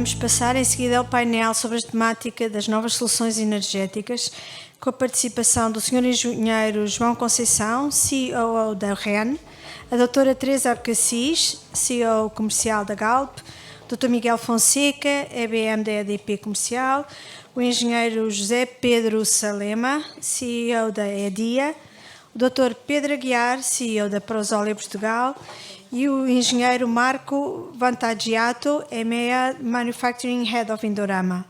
vamos passar em seguida ao painel sobre a temática das novas soluções energéticas, com a participação do Sr. Engenheiro João Conceição, CEO da REN, a doutora Teresa Arcacis, CEO comercial da Galp, Dr. Miguel Fonseca, EBM da EDP Comercial, o engenheiro José Pedro Salema, CEO da EDIA, o Dr. Pedro Aguiar, CEO da Prosólia Portugal, e o engenheiro Marco Vantagiato, EMEA Manufacturing Head of Indorama.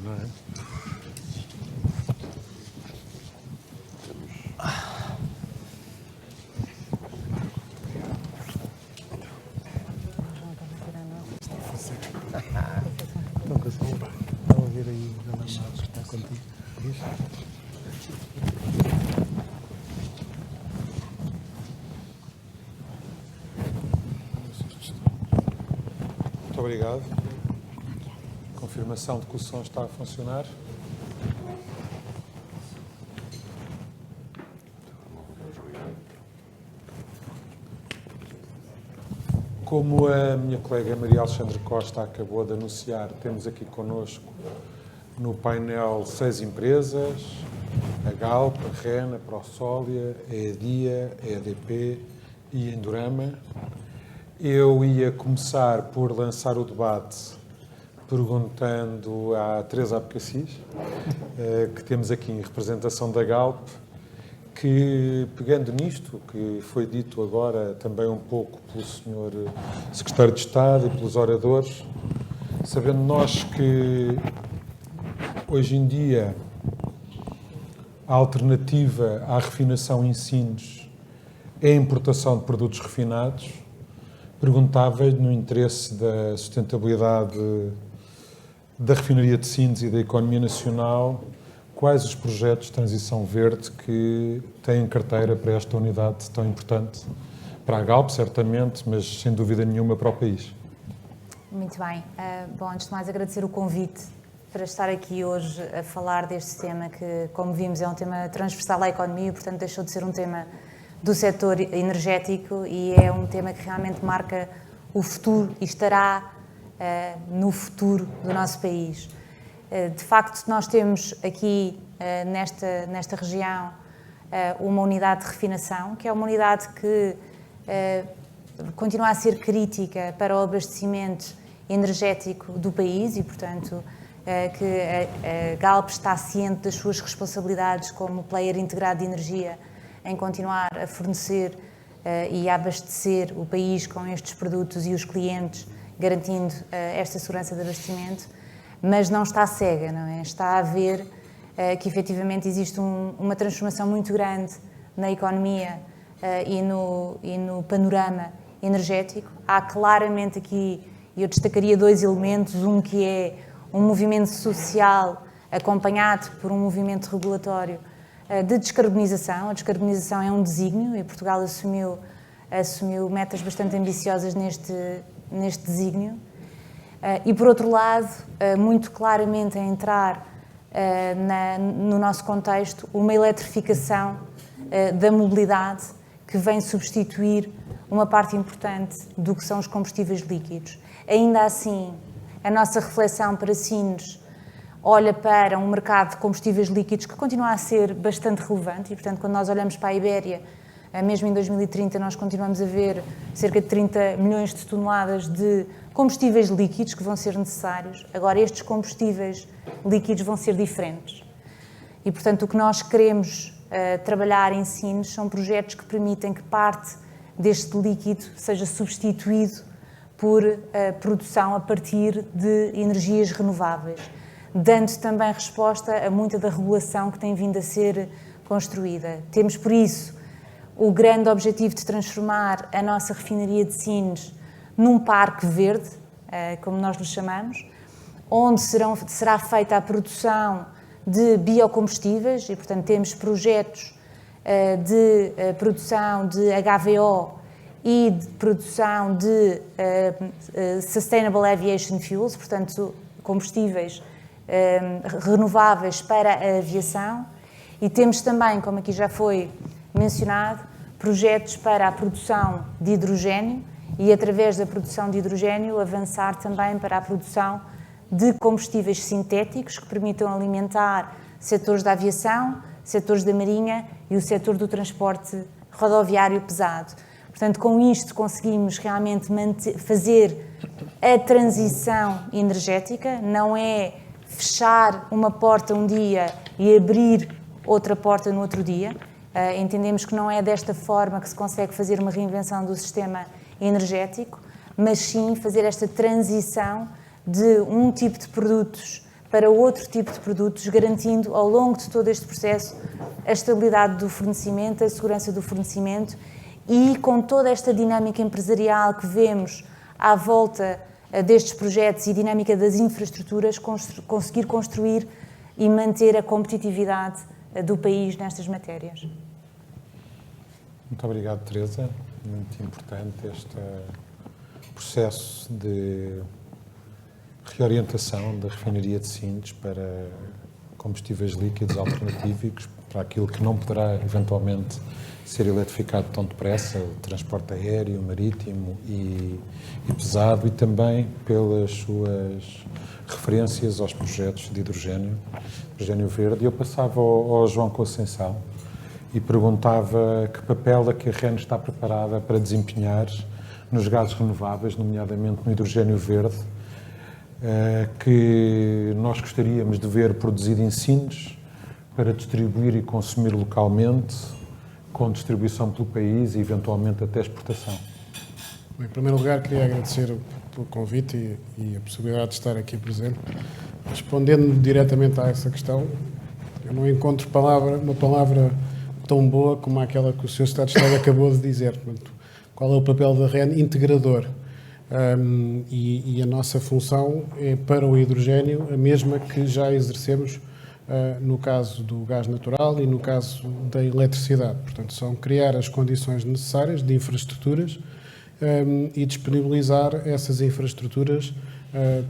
Não é? Estão a ver aí o que está contigo? Muito obrigado. Confirmação de que o som está a funcionar. Como a minha colega Maria Alexandre Costa acabou de anunciar, temos aqui connosco no painel 6 empresas: a Galp, a REN, a Prosólia, a EDIA, a EDP e a Indorama. Eu ia começar por lançar o debate perguntando à Teresa Arcacis, que temos aqui em representação da Galp, que, pegando nisto, que foi dito agora também um pouco pelo Sr. Secretário de Estado e pelos oradores, sabendo nós que hoje em dia a alternativa à refinação em Sines é a importação de produtos refinados, perguntava-lhe, no interesse da sustentabilidade da refinaria de Sines e da economia nacional, quais os projetos de transição verde que têm em carteira para esta unidade tão importante, para a Galp, certamente, mas sem dúvida nenhuma para o país. Muito bem. Bom, antes de mais agradecer o convite para estar aqui hoje a falar deste tema que, como vimos, é um tema transversal à economia e, portanto, deixou de ser um tema do setor energético e é um tema que realmente marca o futuro e estará no futuro do nosso país. De facto, nós temos aqui nesta região uma unidade de refinação, que é uma unidade que continua a ser crítica para o abastecimento energético do país e, portanto, que a Galp está ciente das suas responsabilidades como player integrado de energia em continuar a fornecer e a abastecer o país com estes produtos e os clientes, garantindo esta segurança de abastecimento, mas não está cega, não é? Está a ver que efetivamente existe uma transformação muito grande na economia e no panorama energético. Há claramente aqui, eu destacaria dois elementos, um que é um movimento social acompanhado por um movimento regulatório de descarbonização. A descarbonização é um desígnio e Portugal assumiu metas bastante ambiciosas neste desígnio. E, por outro lado, muito claramente a entrar no nosso contexto, uma eletrificação da mobilidade que vem substituir uma parte importante do que são os combustíveis líquidos. Ainda assim, a nossa reflexão para Sines olha para um mercado de combustíveis líquidos que continua a ser bastante relevante e, portanto, quando nós olhamos para a Ibéria, mesmo em 2030, nós continuamos a ver cerca de 30 milhões de toneladas de combustíveis líquidos que vão ser necessários. Agora, estes combustíveis líquidos vão ser diferentes. E, portanto, o que nós queremos trabalhar em Sines são projetos que permitem que parte deste líquido seja substituído por produção a partir de energias renováveis, dando também resposta a muita da regulação que tem vindo a ser construída. Temos, por isso, o grande objetivo de transformar a nossa refinaria de Sines num parque verde, como nós lhe chamamos, onde será feita a produção de biocombustíveis e, portanto, temos projetos de produção de HVO e de produção de Sustainable Aviation Fuels, portanto, combustíveis renováveis para a aviação. E temos também, como aqui já foi mencionado, projetos para a produção de hidrogénio e, através da produção de hidrogénio, avançar também para a produção de combustíveis sintéticos que permitam alimentar setores da aviação, setores da marinha e o setor do transporte rodoviário pesado. Portanto, com isto conseguimos realmente fazer a transição energética, não é fechar uma porta um dia e abrir outra porta no outro dia. Entendemos que não é desta forma que se consegue fazer uma reinvenção do sistema energético, mas sim fazer esta transição de um tipo de produtos para outro tipo de produtos, garantindo ao longo de todo este processo a estabilidade do fornecimento, a segurança do fornecimento e com toda esta dinâmica empresarial que vemos à volta destes projetos e dinâmica das infraestruturas, conseguir construir e manter a competitividade do país nestas matérias. Muito obrigado, Teresa. Muito importante este processo de reorientação da refinaria de Sines para combustíveis líquidos alternativos, para aquilo que não poderá eventualmente ser eletrificado tão depressa, o transporte aéreo, marítimo e pesado, e também pelas suas referências aos projetos de hidrogénio verde. Eu passava ao João Conceição e perguntava que papel é que a REN está preparada para desempenhar nos gases renováveis, nomeadamente no hidrogénio verde, que nós gostaríamos de ver produzido em Sines para distribuir e consumir localmente, com distribuição pelo país e eventualmente até exportação. Bem, em primeiro lugar, queria agradecer pelo convite e a possibilidade de estar aqui presente. Respondendo diretamente a essa questão, eu não encontro uma palavra tão boa como aquela que o Sr. Secretário de Estado acabou de dizer. Portanto, qual é o papel da REN? Integrador. E a nossa função é, para o hidrogénio, a mesma que já exercemos no caso do gás natural e no caso da eletricidade. Portanto, são criar as condições necessárias de infraestruturas e disponibilizar essas infraestruturas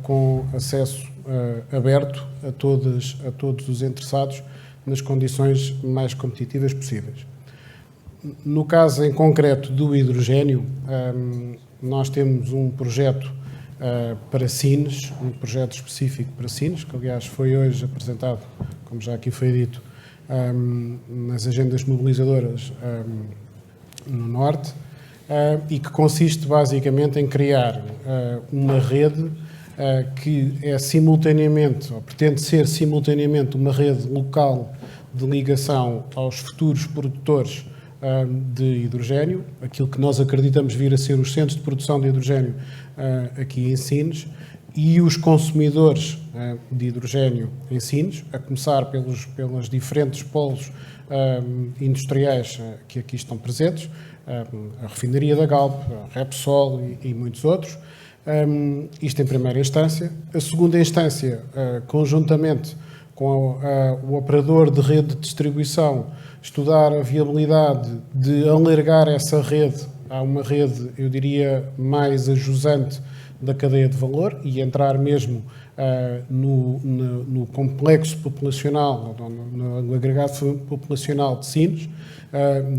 com acesso aberto a todos os interessados nas condições mais competitivas possíveis. No caso em concreto do hidrogénio, nós temos um projeto para Sines, um projeto específico para Sines, que aliás foi hoje apresentado, como já aqui foi dito, nas agendas mobilizadoras no Norte, e que consiste basicamente em criar uma rede que é simultaneamente, ou pretende ser simultaneamente, uma rede local de ligação aos futuros produtores de hidrogénio, aquilo que nós acreditamos vir a ser os centros de produção de hidrogénio aqui em Sines, e os consumidores de hidrogénio em Sines, a começar pelos diferentes polos industriais que aqui estão presentes, a refinaria da Galp, a Repsol e muitos outros. Isto em primeira instância. A segunda instância, conjuntamente com o operador de rede de distribuição, estudar a viabilidade de alargar essa rede a uma rede, eu diria, mais ajusante da cadeia de valor e entrar mesmo no complexo populacional, no agregado populacional de Sines,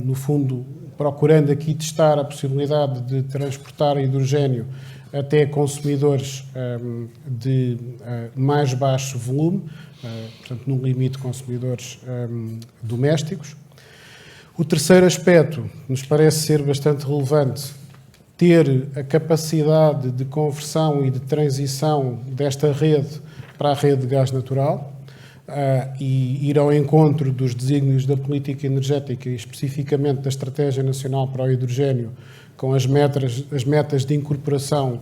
no fundo procurando aqui testar a possibilidade de transportar hidrogénio até consumidores de mais baixo volume, portanto, no limite de consumidores domésticos. O terceiro aspecto, nos parece ser bastante relevante, ter a capacidade de conversão e de transição desta rede para a rede de gás natural e ir ao encontro dos desígnios da política energética e especificamente da Estratégia Nacional para o Hidrogénio, com as metas de incorporação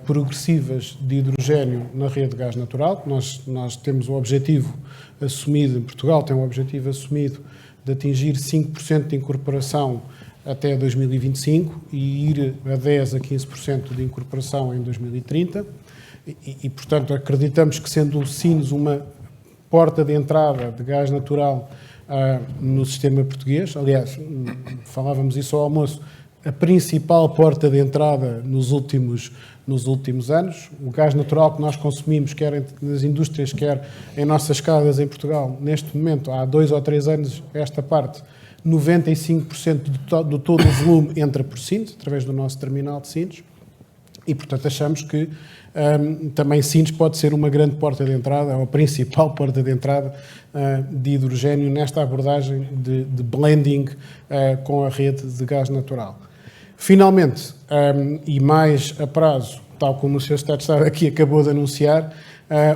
progressivas de hidrogénio na rede de gás natural. Nós temos o objetivo assumido, em Portugal tem o objetivo assumido de atingir 5% de incorporação até 2025 e ir a 10% a 15% de incorporação em 2030 e, portanto, acreditamos que sendo o Sines uma porta de entrada de gás natural no sistema português, aliás, falávamos isso ao almoço, a principal porta de entrada nos últimos anos. O gás natural que nós consumimos, quer nas indústrias, quer em nossas casas em Portugal, neste momento, há 2 ou 3 anos, esta parte, 95% do todo o volume entra por Sines, através do nosso terminal de Sines, e, portanto, achamos que também Sines pode ser uma grande porta de entrada, ou a principal porta de entrada de hidrogénio nesta abordagem de blending com a rede de gás natural. Finalmente, e mais a prazo, tal como o Sr. Secretário de Estado aqui acabou de anunciar,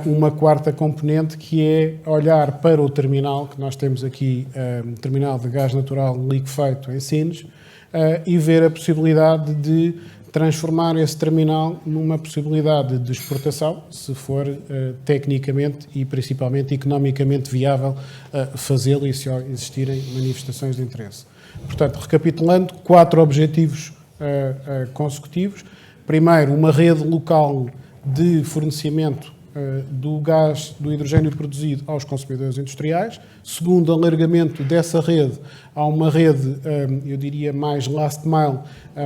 uma quarta componente, que é olhar para o terminal, que nós temos aqui, terminal de gás natural liquefeito em Sines, e ver a possibilidade de transformar esse terminal numa possibilidade de exportação, se for tecnicamente e principalmente economicamente viável fazê-lo e se existirem manifestações de interesse. Portanto, recapitulando, 4 objetivos consecutivos. Primeiro, uma rede local de fornecimento do gás, do hidrogênio produzido aos consumidores industriais. Segundo, alargamento dessa rede a uma rede, eu diria, mais last mile,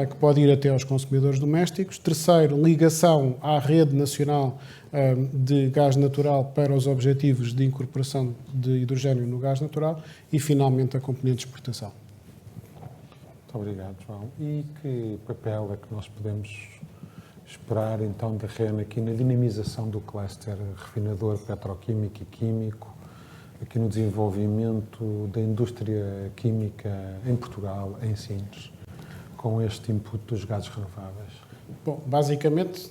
que pode ir até aos consumidores domésticos. Terceiro, ligação à rede nacional de gás natural para os objetivos de incorporação de hidrogênio no gás natural. E, finalmente, a componente de exportação. Muito obrigado, João. E que papel é que nós podemos esperar, então, da REN aqui na dinamização do cluster refinador petroquímico e químico, aqui no desenvolvimento da indústria química em Portugal, em Sines, com este input dos gases renováveis? Bom, basicamente,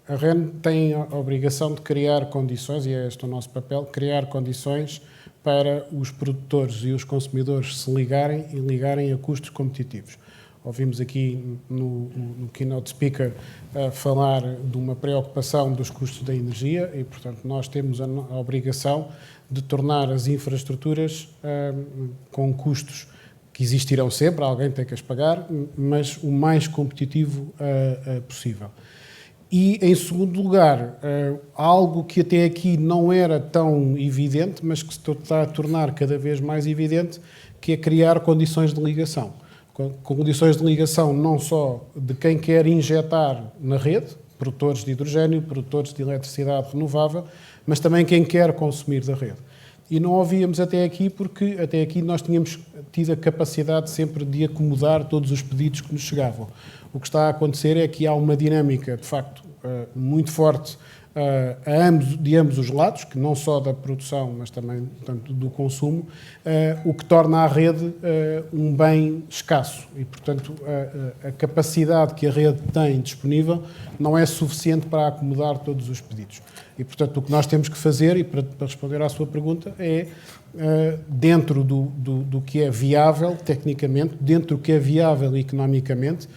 a REN tem a obrigação de criar condições, e é este o nosso papel, criar condições para os produtores e os consumidores se ligarem e ligarem a custos competitivos. Ouvimos aqui no keynote speaker falar de uma preocupação dos custos da energia e, portanto, nós temos a obrigação de tornar as infraestruturas com custos que existirão sempre, alguém tem que as pagar, mas o mais competitivo possível. E, em segundo lugar, algo que até aqui não era tão evidente, mas que se está a tornar cada vez mais evidente, que é criar condições de ligação. Condições de ligação não só de quem quer injetar na rede, produtores de hidrogênio, produtores de eletricidade renovável, mas também quem quer consumir da rede. E não ouvíamos até aqui, porque até aqui nós tínhamos tido a capacidade sempre de acomodar todos os pedidos que nos chegavam. O que está a acontecer é que há uma dinâmica, de facto, muito forte de ambos os lados, que não só da produção, mas também, portanto, do consumo, o que torna a rede um bem escasso. E, portanto, a capacidade que a rede tem disponível não é suficiente para acomodar todos os pedidos. E, portanto, o que nós temos que fazer, e para responder à sua pergunta, é, dentro do que é viável tecnicamente, dentro do que é viável economicamente,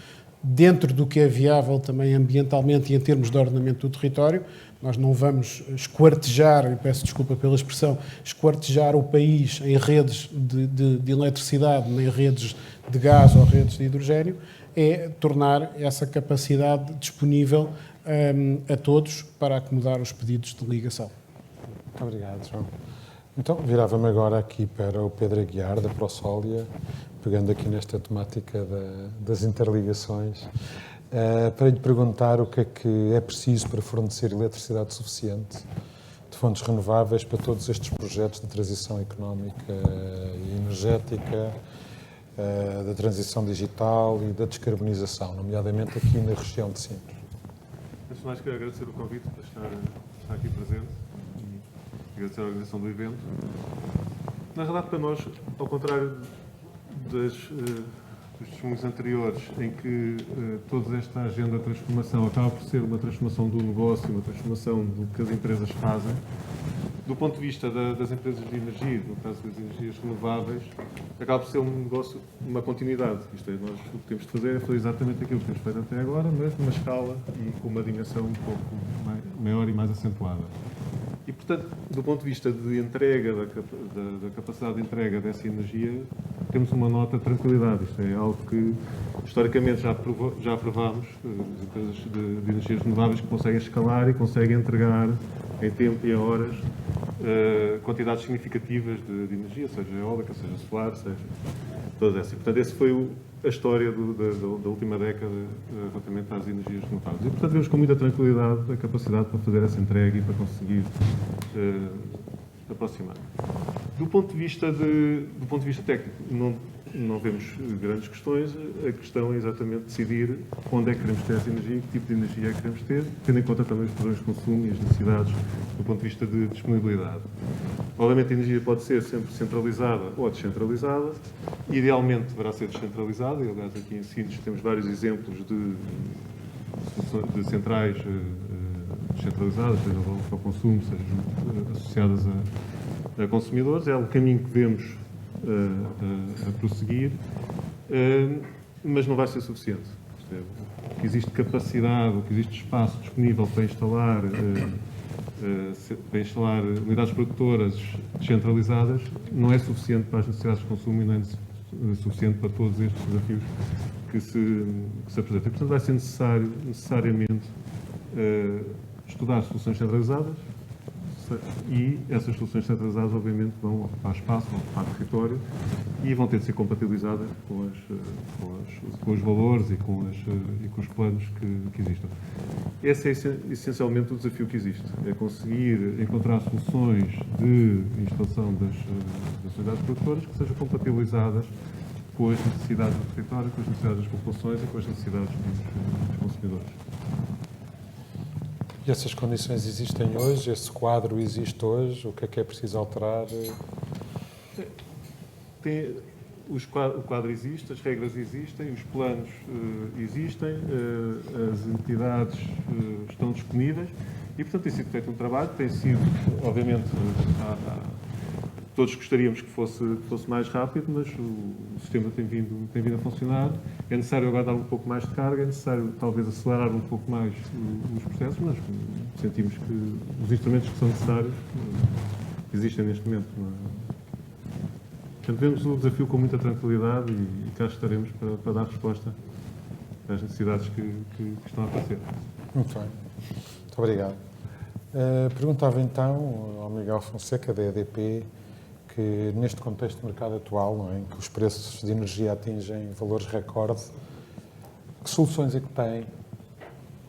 dentro do que é viável também ambientalmente e em termos de ordenamento do território, nós não vamos esquartejar, e peço desculpa pela expressão, esquartejar o país em redes de eletricidade, nem redes de gás ou redes de hidrogênio, é tornar essa capacidade disponível a todos para acomodar os pedidos de ligação. Muito obrigado, João. Então, virava-me agora aqui para o Pedro Aguiar, da ProSolia, pegando aqui nesta temática das interligações, para lhe perguntar o que é preciso para fornecer eletricidade suficiente de fontes renováveis para todos estes projetos de transição económica e energética, da transição digital e da descarbonização, nomeadamente aqui na região de Sines. Antes de mais, quero agradecer o convite para estar aqui presente e agradecer a organização do evento. Na verdade, para nós, ao contrário dos testemunhos anteriores, em que toda esta agenda de transformação acaba por ser uma transformação do negócio, uma transformação do que as empresas fazem, do ponto de vista das empresas de energia, no caso das energias renováveis, acaba por ser um negócio, uma continuidade. Isto é, nós o que temos de fazer é fazer exatamente aquilo que temos feito até agora, mas numa escala e com uma dimensão um pouco maior e mais acentuada. E, portanto, do ponto de vista de entrega, da capacidade de entrega dessa energia, temos uma nota de tranquilidade. Isto é algo que, historicamente, já provámos, as empresas de energias renováveis que conseguem escalar e conseguem entregar em tempo e em horas quantidades significativas de energia, seja eólica, seja solar, seja todas essas. Portanto, essa foi a história da última década relativamente às energias renováveis. E, portanto, vemos com muita tranquilidade a capacidade para fazer essa entrega e para conseguir aproximar. Do ponto de vista técnico, não vemos grandes questões. A questão é exatamente decidir onde é que queremos ter essa energia, que tipo de energia é que queremos ter, tendo em conta também os padrões de consumo e as necessidades do ponto de vista de disponibilidade. Obviamente a energia pode ser sempre centralizada ou descentralizada. Idealmente deverá ser descentralizada, e aliás aqui em Sines temos vários exemplos de centrais descentralizadas, seja para o consumo, seja associadas a consumidores. É o caminho que vemos a prosseguir, mas não vai ser suficiente. O que existe capacidade, o que existe espaço disponível para instalar unidades produtoras descentralizadas não é suficiente para as necessidades de consumo e não é suficiente para todos estes desafios que se apresentam. E, portanto, vai ser necessariamente estudar soluções centralizadas, e essas soluções centralizadas, obviamente, vão ocupar espaço, vão ocupar território e vão ter de ser compatibilizadas com os valores e com os planos que existam. Esse é essencialmente o desafio que existe, é conseguir encontrar soluções de instalação das unidades produtoras que sejam compatibilizadas com as necessidades do território, com as necessidades das populações e com as necessidades dos consumidores. E essas condições existem hoje? Esse quadro existe hoje? O que é preciso alterar? O quadro existe, as regras existem, os planos existem, as entidades estão disponíveis e, portanto, tem sido feito um trabalho, tem sido, obviamente, todos gostaríamos que fosse mais rápido, mas o sistema tem vindo a funcionar. É necessário agora dar um pouco mais de carga, é necessário talvez acelerar um pouco mais os processos, mas sentimos que os instrumentos que são necessários existem neste momento. Portanto, vemos o desafio com muita tranquilidade e cá estaremos para dar resposta às necessidades que estão a aparecer. Muito bem. Muito obrigado. Perguntava então ao Miguel Fonseca, da EDP, que neste contexto de mercado atual, não é, em que os preços de energia atingem valores recorde, que soluções é que tem,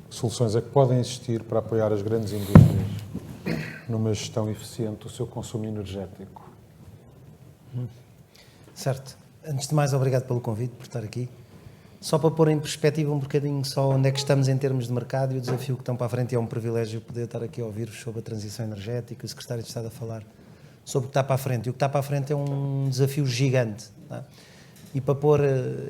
que soluções é que podem existir para apoiar as grandes indústrias numa gestão eficiente do seu consumo energético? Certo. Antes de mais, obrigado pelo convite, por estar aqui. Só para pôr em perspectiva um bocadinho só onde é que estamos em termos de mercado e o desafio que estão para a frente, é um privilégio poder estar aqui a ouvir-vos sobre a transição energética, o Secretário de Estado a falar sobre o que está para a frente. E o que está para a frente é um desafio gigante. Tá? E para pôr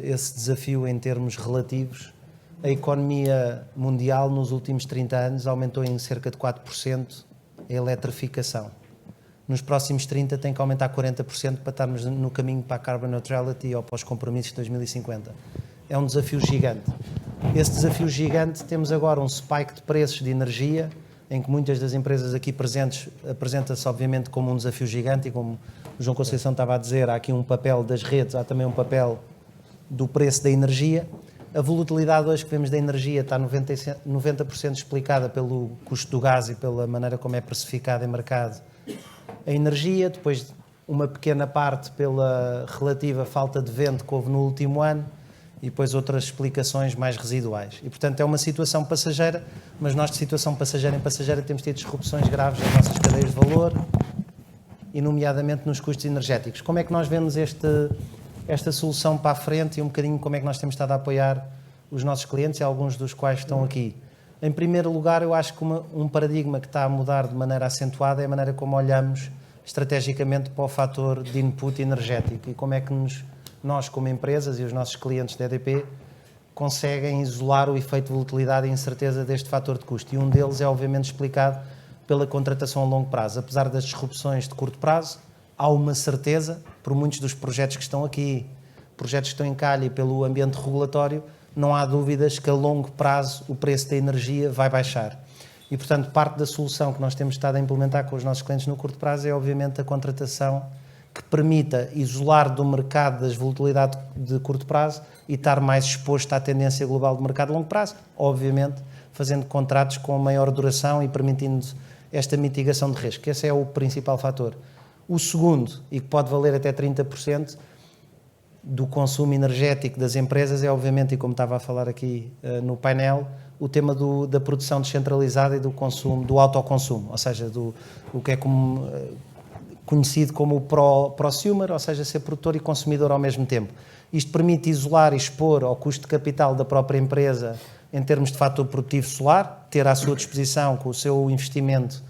esse desafio em termos relativos, a economia mundial nos últimos 30 anos aumentou em cerca de 4% a eletrificação. Nos próximos 30 tem que aumentar 40% para estarmos no caminho para a carbon neutrality ou para os compromissos de 2050. É um desafio gigante. Esse desafio gigante, temos agora um spike de preços de energia, em que muitas das empresas aqui presentes apresenta-se obviamente como um desafio gigante, e como o João Conceição estava a dizer, há aqui um papel das redes, há também um papel do preço da energia. A volatilidade hoje que vemos da energia está 90% explicada pelo custo do gás e pela maneira como é precificada em mercado a energia, depois uma pequena parte pela relativa falta de vento que houve no último ano, e depois outras explicações mais residuais. E, portanto, é uma situação passageira, mas nós de situação passageira em passageira temos tido disrupções graves nas nossas cadeias de valor, e nomeadamente nos custos energéticos. Como é que nós vemos esta solução para a frente e um bocadinho como é que nós temos estado a apoiar os nossos clientes, e alguns dos quais estão aqui? Em primeiro lugar, eu acho que um paradigma que está a mudar de maneira acentuada é a maneira como olhamos estrategicamente para o fator de input energético e como é que nós, como empresas e os nossos clientes da EDP, conseguem isolar o efeito de volatilidade e incerteza deste fator de custo. E um deles é, obviamente, explicado pela contratação a longo prazo. Apesar das disrupções de curto prazo, há uma certeza, por muitos dos projetos que estão aqui, projetos que estão em calha e pelo ambiente regulatório, não há dúvidas que a longo prazo o preço da energia vai baixar. E, portanto, parte da solução que nós temos estado a implementar com os nossos clientes no curto prazo é, obviamente, a contratação que permita isolar do mercado das volatilidades de curto prazo e estar mais exposto à tendência global do mercado de longo prazo, obviamente fazendo contratos com maior duração e permitindo esta mitigação de risco. Esse é o principal fator. O segundo, e que pode valer até 30%, do consumo energético das empresas é, obviamente, e como estava a falar aqui no painel, o tema da produção descentralizada e do consumo, do autoconsumo, ou seja, o que é conhecido como o prosumer, ou seja, ser produtor e consumidor ao mesmo tempo. Isto permite isolar e expor ao custo de capital da própria empresa em termos de fator produtivo solar, ter à sua disposição, com o seu investimento,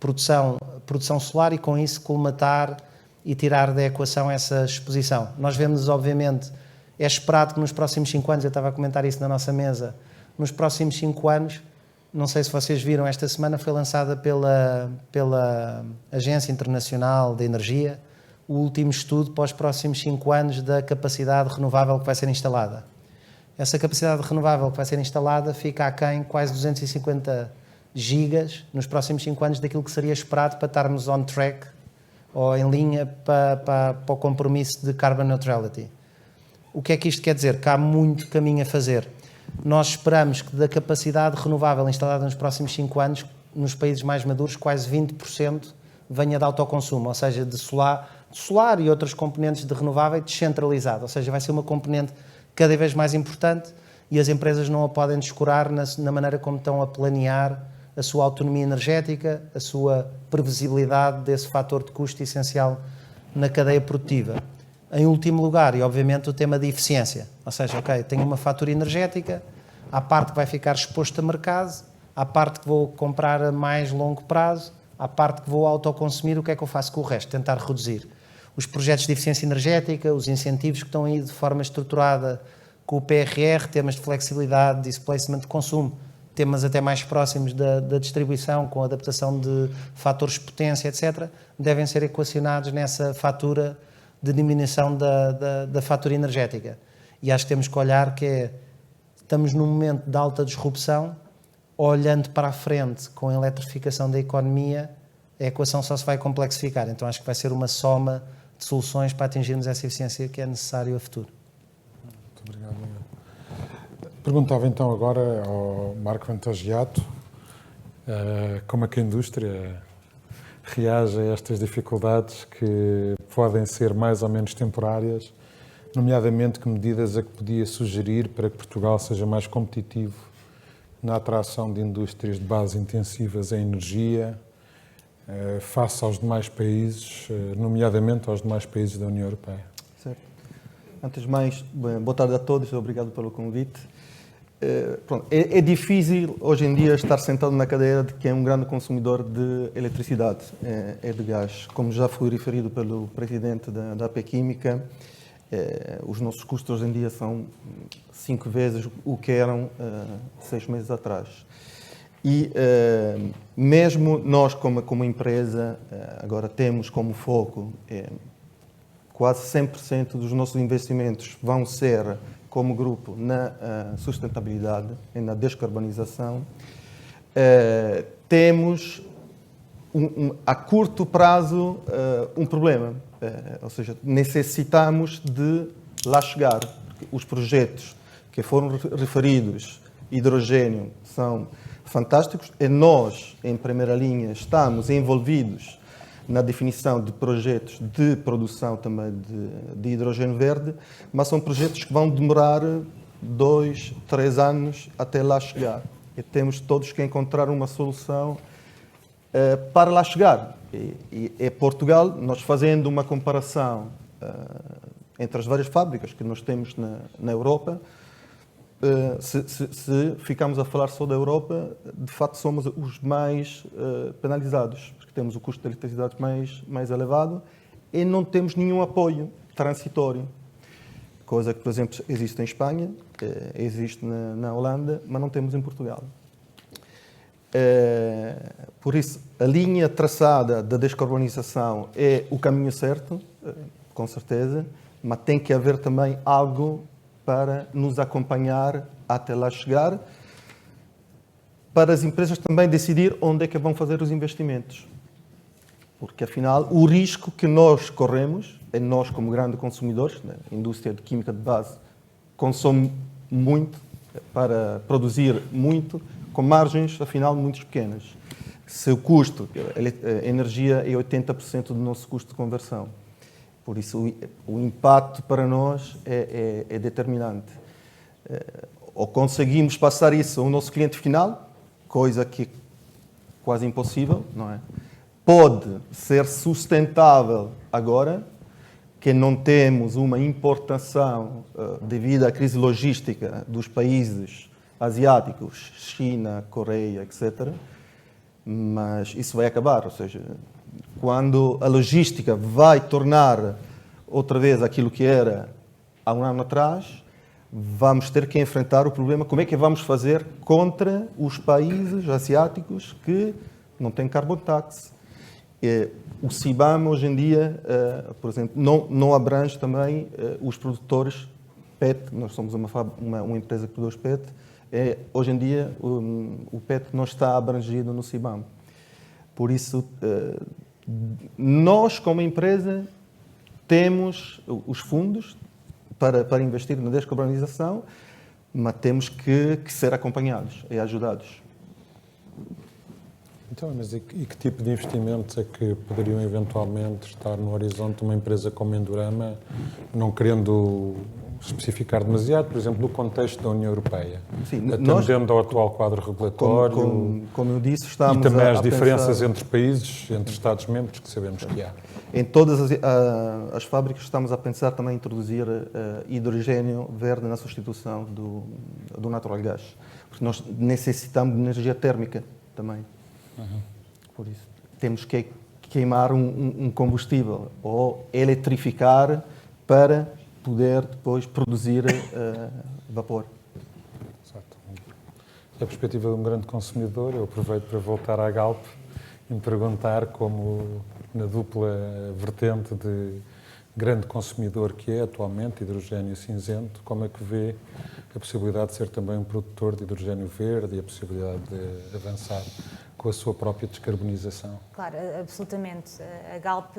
produção solar e, com isso, colmatar e tirar da equação essa exposição. Nós vemos, obviamente, é esperado que nos próximos 5 anos, eu estava a comentar isso na nossa mesa, nos próximos 5 anos, não sei se vocês viram, esta semana foi lançada pela Agência Internacional de Energia o último estudo para os próximos 5 anos da capacidade renovável que vai ser instalada. Essa capacidade renovável que vai ser instalada fica aquém quase 250 gigas nos próximos 5 anos daquilo que seria esperado para estarmos on track ou em linha para o compromisso de carbon neutrality. O que é que isto quer dizer? Que há muito caminho a fazer. Nós esperamos que da capacidade renovável instalada nos próximos 5 anos, nos países mais maduros, quase 20% venha de autoconsumo, ou seja, de solar e outras componentes de renovável descentralizado, ou seja, vai ser uma componente cada vez mais importante e as empresas não a podem descurar na maneira como estão a planear a sua autonomia energética, a sua previsibilidade desse fator de custo essencial na cadeia produtiva. Em último lugar, e obviamente o tema da eficiência, ou seja, ok, tenho uma fatura energética, há parte que vai ficar exposto a mercado, há parte que vou comprar a mais longo prazo, há parte que vou autoconsumir, o que é que eu faço com o resto? Tentar reduzir. Os projetos de eficiência energética, os incentivos que estão aí de forma estruturada com o PRR, temas de flexibilidade, displacement de consumo, temas até mais próximos da distribuição, com adaptação de fatores de potência, etc., devem ser equacionados nessa fatura de diminuição da fatura energética. E acho que temos que olhar estamos num momento de alta disrupção, olhando para a frente com a eletrificação da economia, a equação só se vai complexificar. Então acho que vai ser uma soma de soluções para atingirmos essa eficiência que é necessária a futuro. Muito obrigado. Perguntava então agora ao Marco Vantagiato como é que a indústria reage a estas dificuldades que podem ser mais ou menos temporárias, nomeadamente que medidas é que podia sugerir para que Portugal seja mais competitivo na atração de indústrias de base intensivas em energia face aos demais países, nomeadamente aos demais países da União Europeia. Certo. Antes de mais, boa tarde a todos, obrigado pelo convite. É difícil hoje em dia estar sentado na cadeira de quem é um grande consumidor de eletricidade e de gás. Como já foi referido pelo presidente da AP Química, os nossos custos hoje em dia são 5 vezes o que eram 6 meses atrás. E mesmo nós, como empresa, agora temos como foco quase 100% dos nossos investimentos vão ser, como grupo, na sustentabilidade e na descarbonização. Temos, a curto prazo, um problema. Ou seja, necessitamos de lá chegar. Os projetos que foram referidos, hidrogênio, são fantásticos e nós, em primeira linha, estamos envolvidos na definição de projetos de produção também de hidrogênio verde, mas são projetos que vão demorar 2, 3 anos até lá chegar. E temos todos que encontrar uma solução para lá chegar. E Portugal, nós fazendo uma comparação entre as várias fábricas que nós temos na Europa, se ficamos a falar só da Europa, de facto somos os mais penalizados, porque temos o custo da eletricidade mais elevado e não temos nenhum apoio transitório, coisa que, por exemplo, existe em Espanha, existe na Holanda, mas não temos em Portugal. Por isso, a linha traçada da descarbonização é o caminho certo, com certeza, mas tem que haver também algo para nos acompanhar até lá chegar, para as empresas também decidir onde é que vão fazer os investimentos. Porque, afinal, o risco que nós corremos, nós como grandes consumidores, a indústria de química de base consome muito para produzir muito, com margens, afinal, muito pequenas. seu custo, a energia é 80% do nosso custo de conversão. Por isso, o impacto para nós é determinante. Ou conseguimos passar isso ao nosso cliente final, coisa que é quase impossível, não é? Pode ser sustentável agora, que não temos uma importação devido à crise logística dos países asiáticos, China, Coreia, etc. Mas isso vai acabar, ou seja, quando a logística vai tornar outra vez aquilo que era há um ano atrás, vamos ter que enfrentar o problema, como é que vamos fazer contra os países asiáticos que não têm carbon tax. O CBAM, hoje em dia, por exemplo, não abrange também os produtores PET. Nós somos uma empresa que produz PET. Hoje em dia, o PET não está abrangido no CBAM. Por isso, nós, como empresa, temos os fundos para investir na descarbonização, mas temos que ser acompanhados e ajudados. Então, mas e que tipo de investimentos é que poderiam eventualmente estar no horizonte de uma empresa como a Endurama, não querendo especificar demasiado, por exemplo, no contexto da União Europeia, Sim, atendendo ao atual quadro regulatório, como eu disse, estamos e também as a diferenças pensar entre países, entre Estados-membros, que sabemos que há. em todas as fábricas. Estamos a pensar também em introduzir hidrogênio verde na substituição do natural gas, porque nós necessitamos de energia térmica também. Por isso, temos que queimar um combustível ou eletrificar para poder depois produzir vapor. Exato. Da perspectiva de um grande consumidor, eu aproveito para voltar à Galp e me perguntar como, na dupla vertente de grande consumidor que é atualmente, hidrogênio cinzento, como é que vê a possibilidade de ser também um produtor de hidrogênio verde e a possibilidade de avançar com a sua própria descarbonização? Claro, absolutamente. A Galp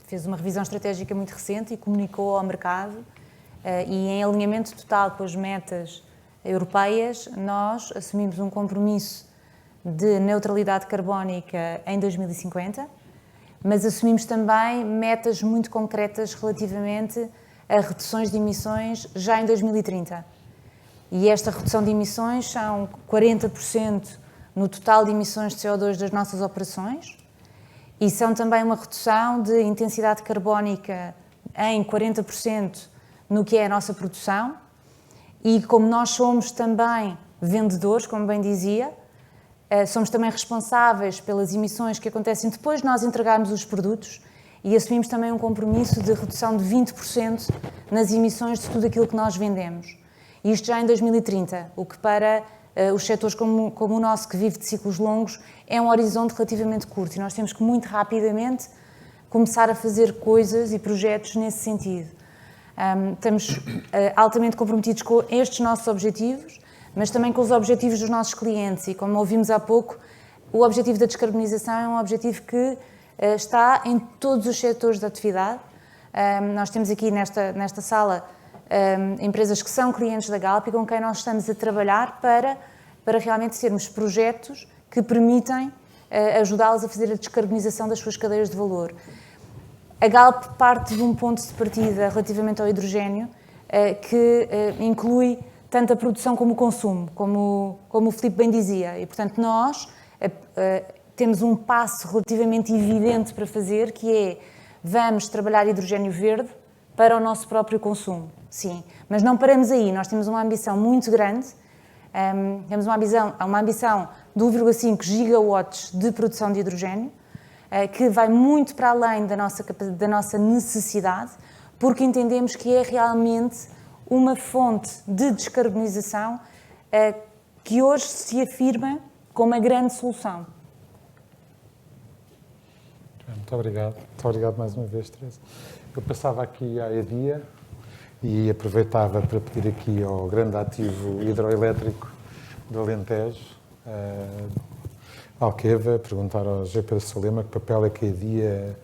fez uma revisão estratégica muito recente e comunicou ao mercado, e em alinhamento total com as metas europeias, nós assumimos um compromisso de neutralidade carbónica em 2050, mas assumimos também metas muito concretas relativamente a reduções de emissões já em 2030. E esta redução de emissões são 40% no total de emissões de CO2 das nossas operações, e são também uma redução de intensidade carbónica em 40% no que é a nossa produção. E como nós somos também vendedores, como bem dizia, somos também responsáveis pelas emissões que acontecem depois de nós entregarmos os produtos, e assumimos também um compromisso de redução de 20% nas emissões de tudo aquilo que nós vendemos. Isto já em 2030, o que para os setores como o nosso, que vive de ciclos longos, é um horizonte relativamente curto, e nós temos que muito rapidamente começar a fazer coisas e projetos nesse sentido. Estamos altamente comprometidos com estes nossos objetivos, mas também com os objetivos dos nossos clientes, e como ouvimos há pouco, o objetivo da descarbonização é um objetivo que está em todos os setores da atividade. Nós temos aqui nesta sala empresas que são clientes da Galp e com quem nós estamos a trabalhar para realmente termos projetos que permitem ajudá-los a fazer a descarbonização das suas cadeias de valor. A Galp parte de um ponto de partida relativamente ao hidrogênio que inclui tanto a produção como o consumo, como o Filipe bem dizia. E, portanto, nós temos um passo relativamente evidente para fazer, que é, vamos trabalhar hidrogênio verde para o nosso próprio consumo. Sim, mas não paramos aí. Nós temos uma ambição muito grande. Temos uma ambição de 1,5 gigawatts de produção de hidrogênio, que vai muito para além da nossa necessidade, porque entendemos que é realmente uma fonte de descarbonização que hoje se afirma como uma grande solução. Muito obrigado. Muito obrigado mais uma vez, Teresa. Eu passava aqui à EDIA e aproveitava para pedir aqui ao grande ativo hidroelétrico do Alentejo, Alqueva, perguntar ao GP Salema que papel é que a EDIA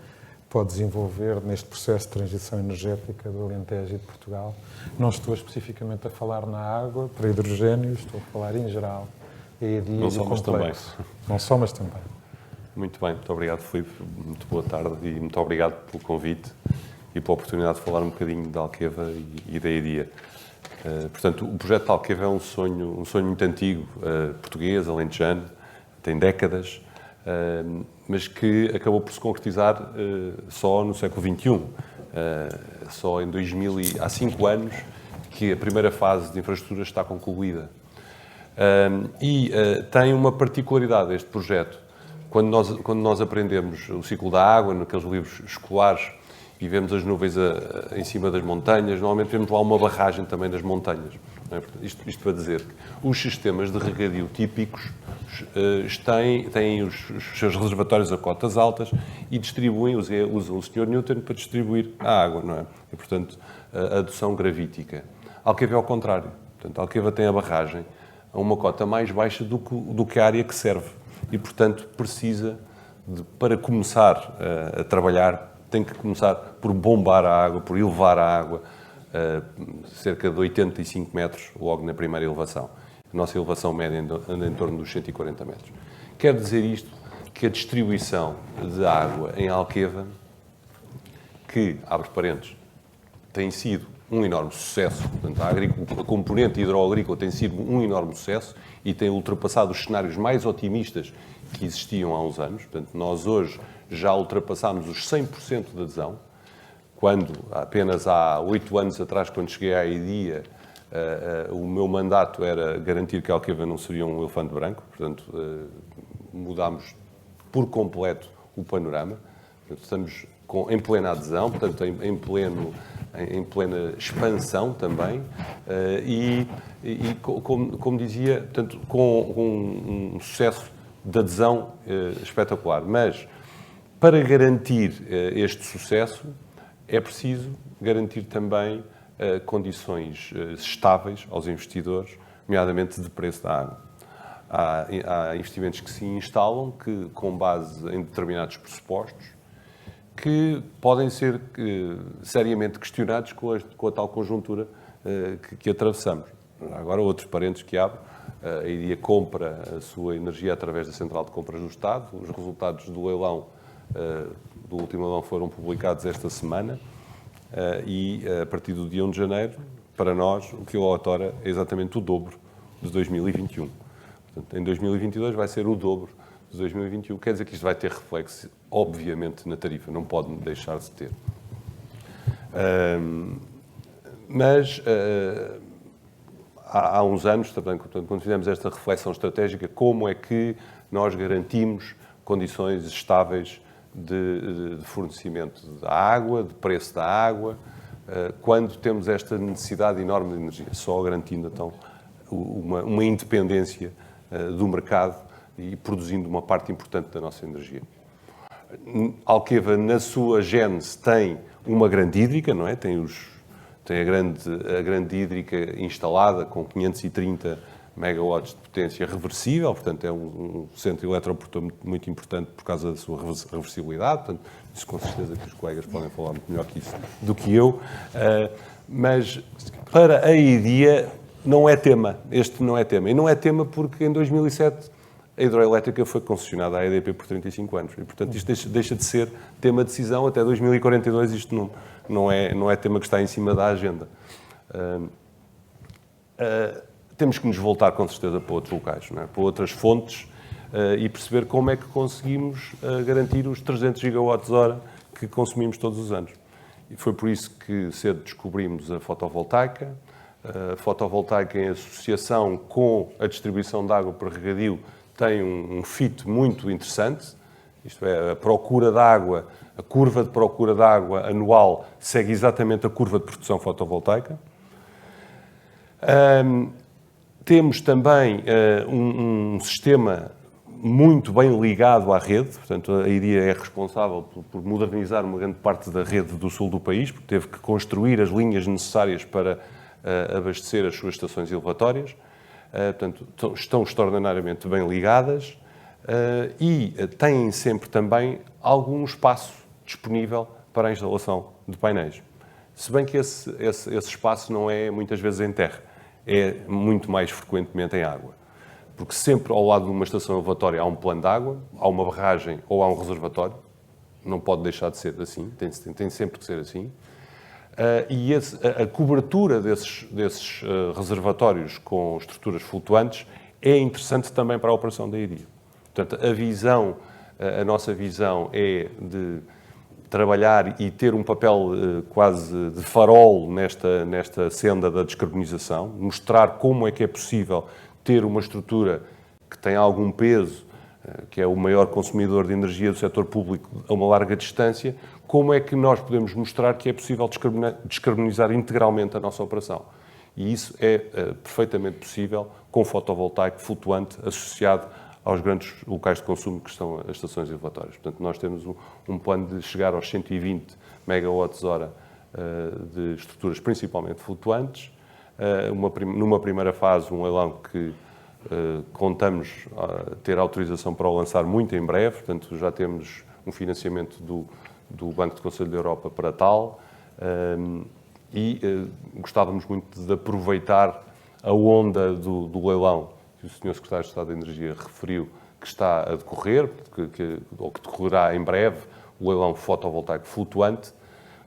pode desenvolver neste processo de transição energética do Alentejo e de Portugal. Não estou especificamente a falar na água para hidrogênio, estou a falar em geral é dia Não só, mas complexo. também. Não só, mas também. Muito bem, muito obrigado, Filipe. Muito boa tarde e muito obrigado pelo convite e pela oportunidade de falar um bocadinho da Alqueva e da EDIA. Portanto, o projeto da Alqueva é um sonho muito antigo, português, alentejano, tem décadas, mas que acabou por se concretizar só no século XXI. Só em 2000, há 5 anos, que a primeira fase de infraestrutura está concluída. Tem uma particularidade este projeto. Quando nós aprendemos o ciclo da água, naqueles livros escolares, e vemos as nuvens em cima das montanhas, normalmente vemos lá uma barragem também das montanhas. Não é? Isto para dizer que os sistemas de regadio típicos têm os seus reservatórios a cotas altas e usam o Sr. Newton para distribuir a água, não é? E, portanto, a adução gravítica. A Alqueva é ao contrário. Portanto, a Alqueva tem a barragem a uma cota mais baixa do que a área que serve. E, portanto, precisa, para começar a trabalhar, tem que começar por bombar a água, por elevar a água cerca de 85 metros logo na primeira elevação. A nossa elevação média anda em torno dos 140 metros. Quer dizer isto que a distribuição de água em Alqueva, que, abre parênteses, tem sido um enorme sucesso, portanto, a componente hidroagrícola tem sido um enorme sucesso e tem ultrapassado os cenários mais otimistas que existiam há uns anos. Portanto, nós hoje já ultrapassámos os 100% de adesão, quando apenas há 8 anos atrás, quando cheguei à EDIA, o meu mandato era garantir que a Alqueva não seria um elefante branco, portanto, mudámos por completo o panorama. Portanto, estamos em plena adesão, portanto, em plena expansão também, como dizia, portanto, com um sucesso de adesão espetacular. Mas, para garantir este sucesso, é preciso garantir também condições estáveis aos investidores, nomeadamente de preço da água. Há investimentos que se instalam com base em determinados pressupostos que podem ser seriamente questionados com a tal conjuntura que atravessamos. Agora, outros parênteses que abro. A EDIA compra a sua energia através da Central de Compras do Estado. Os resultados do leilão, do último leilão, foram publicados esta semana e, a partir do dia 1 de janeiro, para nós, o quilowatt-hora é exatamente o dobro de 2021. Portanto, em 2022 vai ser o dobro de 2021. Quer dizer que isto vai ter reflexo, obviamente, na tarifa. Não pode deixar de ter. Há uns anos, também, quando fizemos esta reflexão estratégica, como é que nós garantimos condições estáveis de fornecimento da água, de preço da água, quando temos esta necessidade enorme de energia, só garantindo, então, uma independência do mercado e produzindo uma parte importante da nossa energia. Alqueva, na sua gênese, tem uma grande hídrica, não é? Tem a grande hídrica instalada com 530 megawatts de potência reversível, portanto é um centro eletromotor muito importante por causa da sua reversibilidade, portanto, isso com certeza que os colegas podem falar muito melhor que isso do que eu, mas para a EDIA não é tema, este não é tema, e não é tema porque em 2007 a hidroelétrica foi concessionada à EDP por 35 anos, e portanto isto deixa de ser tema de decisão até 2042, isto não é tema que está em cima da agenda. Temos que nos voltar, com certeza, para outros locais, não é? Para outras fontes e perceber como é que conseguimos garantir os 300 gigawatts-hora que consumimos todos os anos. E foi por isso que cedo descobrimos a fotovoltaica. A fotovoltaica, em associação com a distribuição de água para regadio, tem um fit muito interessante. Isto é, a procura de água, a curva de procura de água anual segue exatamente a curva de produção fotovoltaica. Temos também um sistema muito bem ligado à rede, portanto a EDIA é responsável por modernizar uma grande parte da rede do sul do país, porque teve que construir as linhas necessárias para abastecer as suas estações elevatórias, portanto estão extraordinariamente bem ligadas e têm sempre também algum espaço disponível para a instalação de painéis. Se bem que esse espaço não é muitas vezes em terra, é muito mais frequentemente em água. porque sempre ao lado de uma estação elevatória há um plano de água, há uma barragem ou há um reservatório. Não pode deixar de ser assim, tem sempre que ser assim. E a cobertura desses reservatórios com estruturas flutuantes é interessante também para a operação da EIDIA. Portanto, a nossa visão é de trabalhar e ter um papel quase de farol nesta senda da descarbonização, mostrar como é que é possível ter uma estrutura que tem algum peso, que é o maior consumidor de energia do setor público a uma larga distância, como é que nós podemos mostrar que é possível descarbonizar integralmente a nossa operação. E isso é perfeitamente possível com fotovoltaico flutuante associado aos grandes locais de consumo que são as estações elevatórias. Portanto, nós temos um plano de chegar aos 120 megawatts-hora de estruturas principalmente flutuantes. Numa primeira fase, um leilão que contamos ter autorização para o lançar muito em breve. Portanto, já temos um financiamento do Banco de Conselho da Europa para tal. Gostávamos muito de aproveitar a onda do leilão que o Sr. Secretário de Estado da Energia referiu, que está a decorrer, ou que decorrerá em breve, o leilão fotovoltaico flutuante.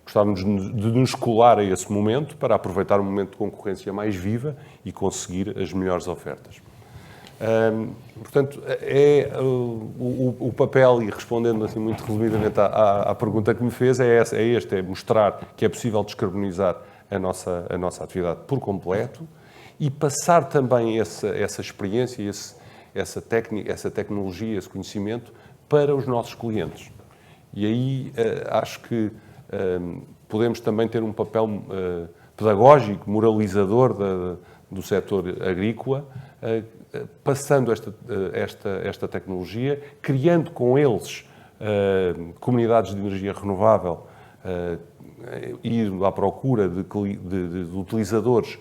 Gostávamos de nos colar a esse momento para aproveitar um momento de concorrência mais viva e conseguir as melhores ofertas. Portanto, o papel, e respondendo assim muito resumidamente à pergunta que me fez, é mostrar que é possível descarbonizar a nossa atividade por completo e passar também essa experiência, essa técnica, essa tecnologia, esse conhecimento para os nossos clientes. E aí acho que podemos também ter um papel pedagógico, moralizador do setor agrícola, passando esta tecnologia, criando com eles comunidades de energia renovável, ir à procura de utilizadores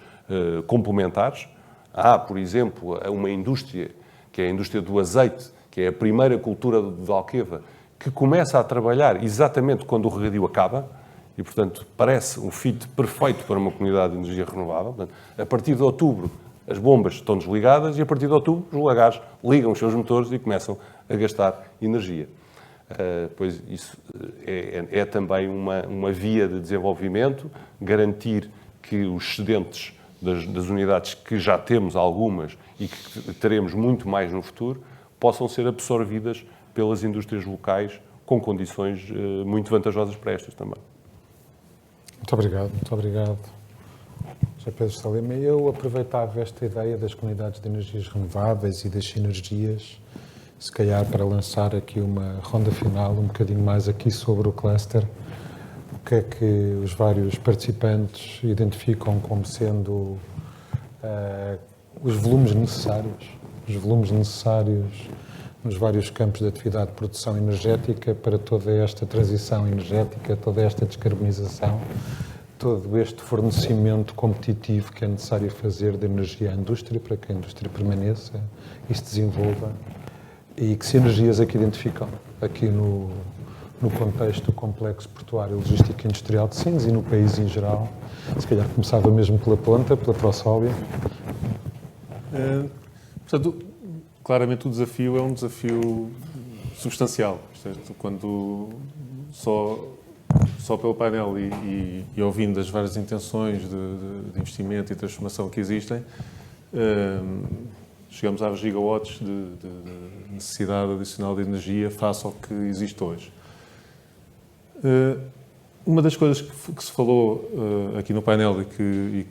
complementares. Há, por exemplo, uma indústria, que é a indústria do azeite, que é a primeira cultura de Alqueva, que começa a trabalhar exatamente quando o regadio acaba, e, portanto, parece um fit perfeito para uma comunidade de energia renovável. Portanto, a partir de outubro, as bombas estão desligadas e, a partir de outubro, os lagares ligam os seus motores e começam a gastar energia. Pois isso é também uma via de desenvolvimento, garantir que os excedentes das unidades, que já temos algumas e que teremos muito mais no futuro, possam ser absorvidas pelas indústrias locais com condições muito vantajosas para estas também. Muito obrigado, muito obrigado. Sr. Pedro Salema, eu aproveitava esta ideia das comunidades de energias renováveis e das sinergias, se calhar para lançar aqui uma ronda final, um bocadinho mais aqui sobre o cluster. O que é que os vários participantes identificam como sendo os volumes necessários nos vários campos de atividade de produção energética para toda esta transição energética, toda esta descarbonização, todo este fornecimento competitivo que é necessário fazer de energia à indústria para que a indústria permaneça e se desenvolva, e que sinergias aqui identificam aqui no contexto do complexo portuário logístico industrial de Sines e no país em geral. Se calhar começava mesmo pela ponta, pela ProSolvia. Portanto, claramente o desafio é um desafio substancial. Portanto, quando só pelo painel e ouvindo as várias intenções de investimento e transformação que existem, chegamos a gigawatts de necessidade adicional de energia face ao que existe hoje. Uma das coisas que se falou aqui no painel e que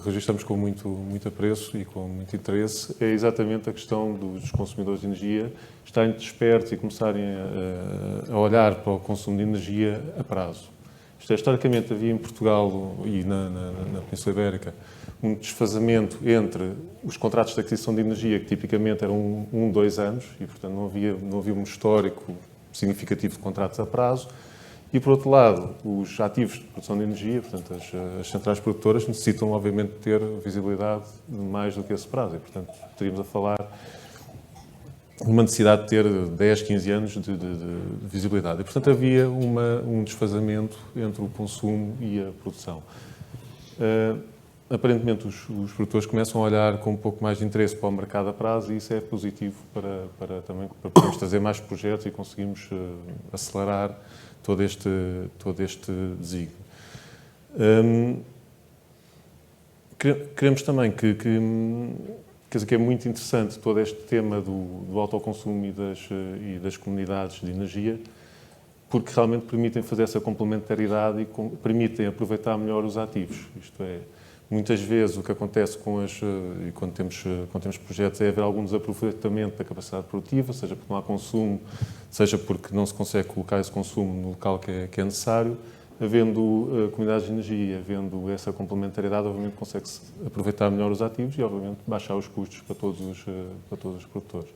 registramos com muito apreço e com muito interesse é exatamente a questão dos consumidores de energia estarem despertos e começarem a olhar para o consumo de energia a prazo. Historicamente havia em Portugal e na Península Ibérica um desfazamento entre os contratos de aquisição de energia, que tipicamente eram 2 anos, e portanto não havia um histórico significativo de contratos a prazo. E, por outro lado, os ativos de produção de energia, portanto, as centrais produtoras, necessitam, obviamente, ter visibilidade de mais do que esse prazo. E, portanto, estaríamos a falar de uma necessidade de ter 10, 15 anos de visibilidade. E, portanto, havia um desfazamento entre o consumo e a produção. aparentemente os produtores começam a olhar com um pouco mais de interesse para o mercado a prazo e isso é positivo para podermos trazer mais projetos e conseguirmos acelerar todo este desígnio. Queremos também que é muito interessante todo este tema do autoconsumo e das comunidades de energia, porque realmente permitem fazer essa complementaridade e permitem aproveitar melhor os ativos. Isto é, muitas vezes o que acontece e quando temos projetos é haver algum desaproveitamento da capacidade produtiva, seja porque não há consumo, seja porque não se consegue colocar esse consumo no local que é necessário. Havendo comunidades de energia, havendo essa complementaridade, obviamente consegue-se aproveitar melhor os ativos e, obviamente, baixar os custos para todos os produtores.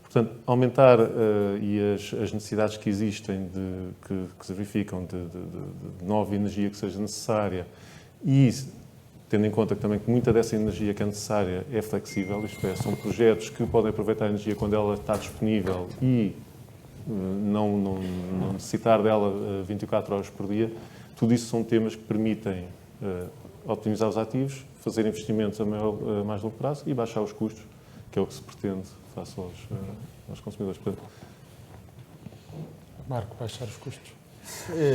Portanto, aumentar e as necessidades que existem, que se verificam de nova energia que seja necessária e tendo em conta que também que muita dessa energia que é necessária é flexível, isto é, são projetos que podem aproveitar a energia quando ela está disponível e não necessitar dela 24 horas por dia, tudo isso são temas que permitem optimizar os ativos, fazer investimentos a mais longo prazo e baixar os custos, que é o que se pretende face aos consumidores. Portanto, Marco, baixar os custos.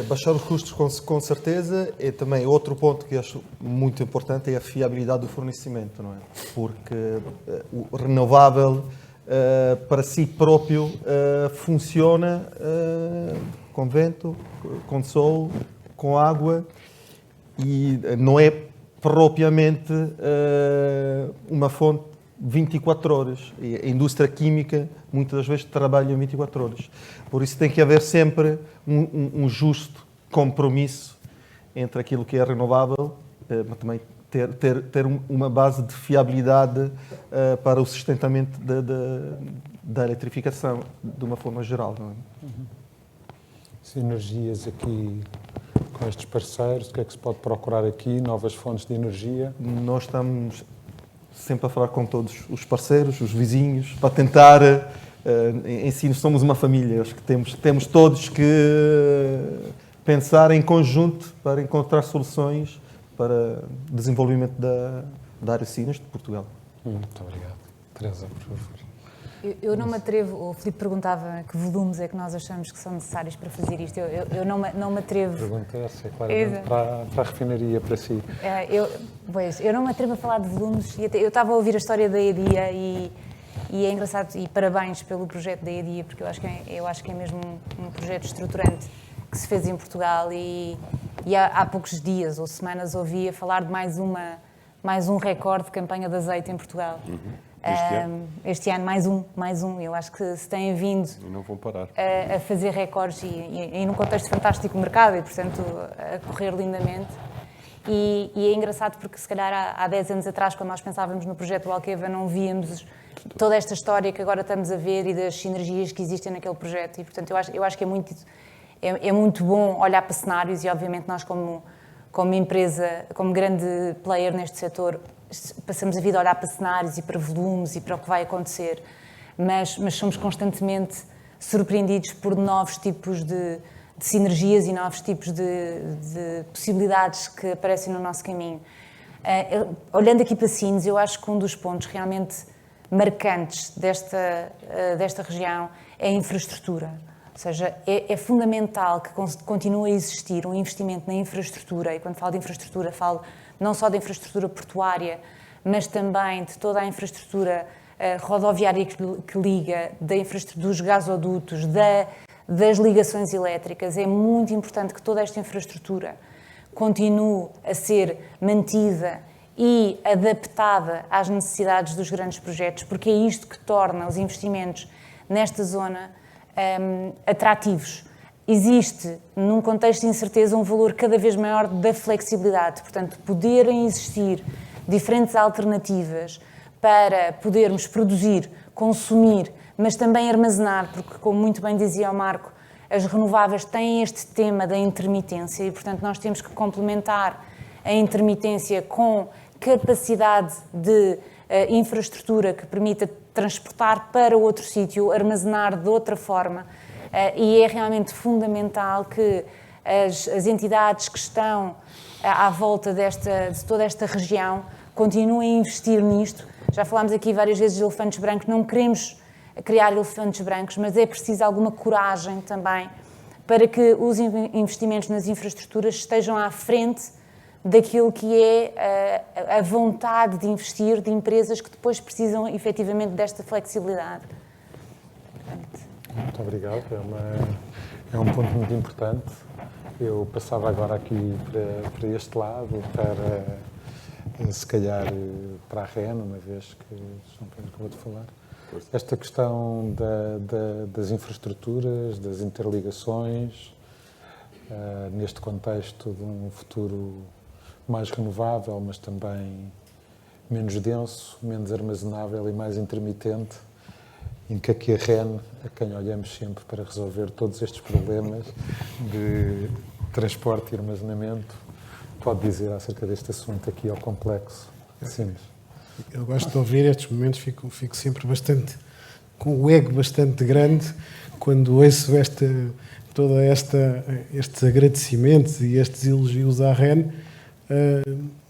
Baixar os custos com certeza, e também outro ponto que acho muito importante é a fiabilidade do fornecimento, não é? Porque o renovável para si próprio funciona com vento, com sol, com água e não é propriamente uma fonte 24 horas. E a indústria química muitas das vezes trabalha 24 horas. Por isso tem que haver sempre um justo compromisso entre aquilo que é renovável, mas também ter uma base de fiabilidade para o sustentamento da eletrificação, de uma forma geral. Não é? Sinergias aqui com estes parceiros, o que é que se pode procurar aqui? Novas fontes de energia? Nós estamos sempre a falar com todos os parceiros, os vizinhos, para tentar, em si, somos uma família, acho que temos todos que pensar em conjunto para encontrar soluções para desenvolvimento da área Sinas de Portugal. Muito obrigado. Teresa, por favor. Eu não me atrevo, o Filipe perguntava que volumes é que nós achamos que são necessários para fazer isto. Eu não me atrevo. Pergunta essa, é claramente para a refinaria, para si. Eu não me atrevo a falar de volumes. Eu estava a ouvir a história da EDIA e é engraçado, e parabéns pelo projeto da EDIA, porque eu acho que é mesmo um projeto estruturante que se fez em Portugal e há poucos dias ou semanas ouvia falar de mais um recorde de campanha de azeite em Portugal. Este ano mais um. Eu acho que se têm vindo e não vão parar. A fazer recordes e num contexto fantástico de mercado e, portanto, a correr lindamente. E é engraçado porque, se calhar, há 10 anos atrás, quando nós pensávamos no projeto do Alqueva, não víamos toda esta história que agora estamos a ver e das sinergias que existem naquele projeto. E, portanto, eu acho que é muito bom olhar para cenários e, obviamente, nós como empresa, como grande player neste setor, passamos a vida a olhar para cenários e para volumes e para o que vai acontecer, mas somos constantemente surpreendidos por novos tipos de sinergias e novos tipos de possibilidades que aparecem no nosso caminho. Olhando aqui para Sines, eu acho que um dos pontos realmente marcantes desta região é a infraestrutura. Ou seja, é fundamental que continue a existir um investimento na infraestrutura, e quando falo de infraestrutura, falo não só da infraestrutura portuária, mas também de toda a infraestrutura rodoviária que liga, dos gasodutos, das ligações elétricas. É muito importante que toda esta infraestrutura continue a ser mantida e adaptada às necessidades dos grandes projetos, porque é isto que torna os investimentos nesta zona atrativos. Existe, num contexto de incerteza, um valor cada vez maior da flexibilidade. Portanto, poderem existir diferentes alternativas para podermos produzir, consumir, mas também armazenar, porque, como muito bem dizia o Marco, as renováveis têm este tema da intermitência e, portanto, nós temos que complementar a intermitência com capacidade de infraestrutura que permita transportar para outro sítio, armazenar de outra forma. E é realmente fundamental que as entidades que estão à volta de toda esta região continuem a investir nisto. Já falámos aqui várias vezes de elefantes brancos, não queremos criar elefantes brancos, mas é preciso alguma coragem também para que os investimentos nas infraestruturas estejam à frente daquilo que é a vontade de investir de empresas que depois precisam efetivamente desta flexibilidade. Muito obrigado, é um ponto muito importante. Eu passava agora aqui para este lado, para se calhar para a REN, uma vez que João Pedro acabou de falar. Esta questão das infraestruturas, das interligações, neste contexto de um futuro mais renovável, mas também menos denso, menos armazenável e mais intermitente, em que aqui a REN, a quem olhamos sempre para resolver todos estes problemas de transporte e armazenamento, pode dizer acerca deste assunto aqui ao complexo Sines. Eu gosto de ouvir estes momentos, fico sempre bastante, com o ego bastante grande, quando ouço estes agradecimentos e estes elogios à REN,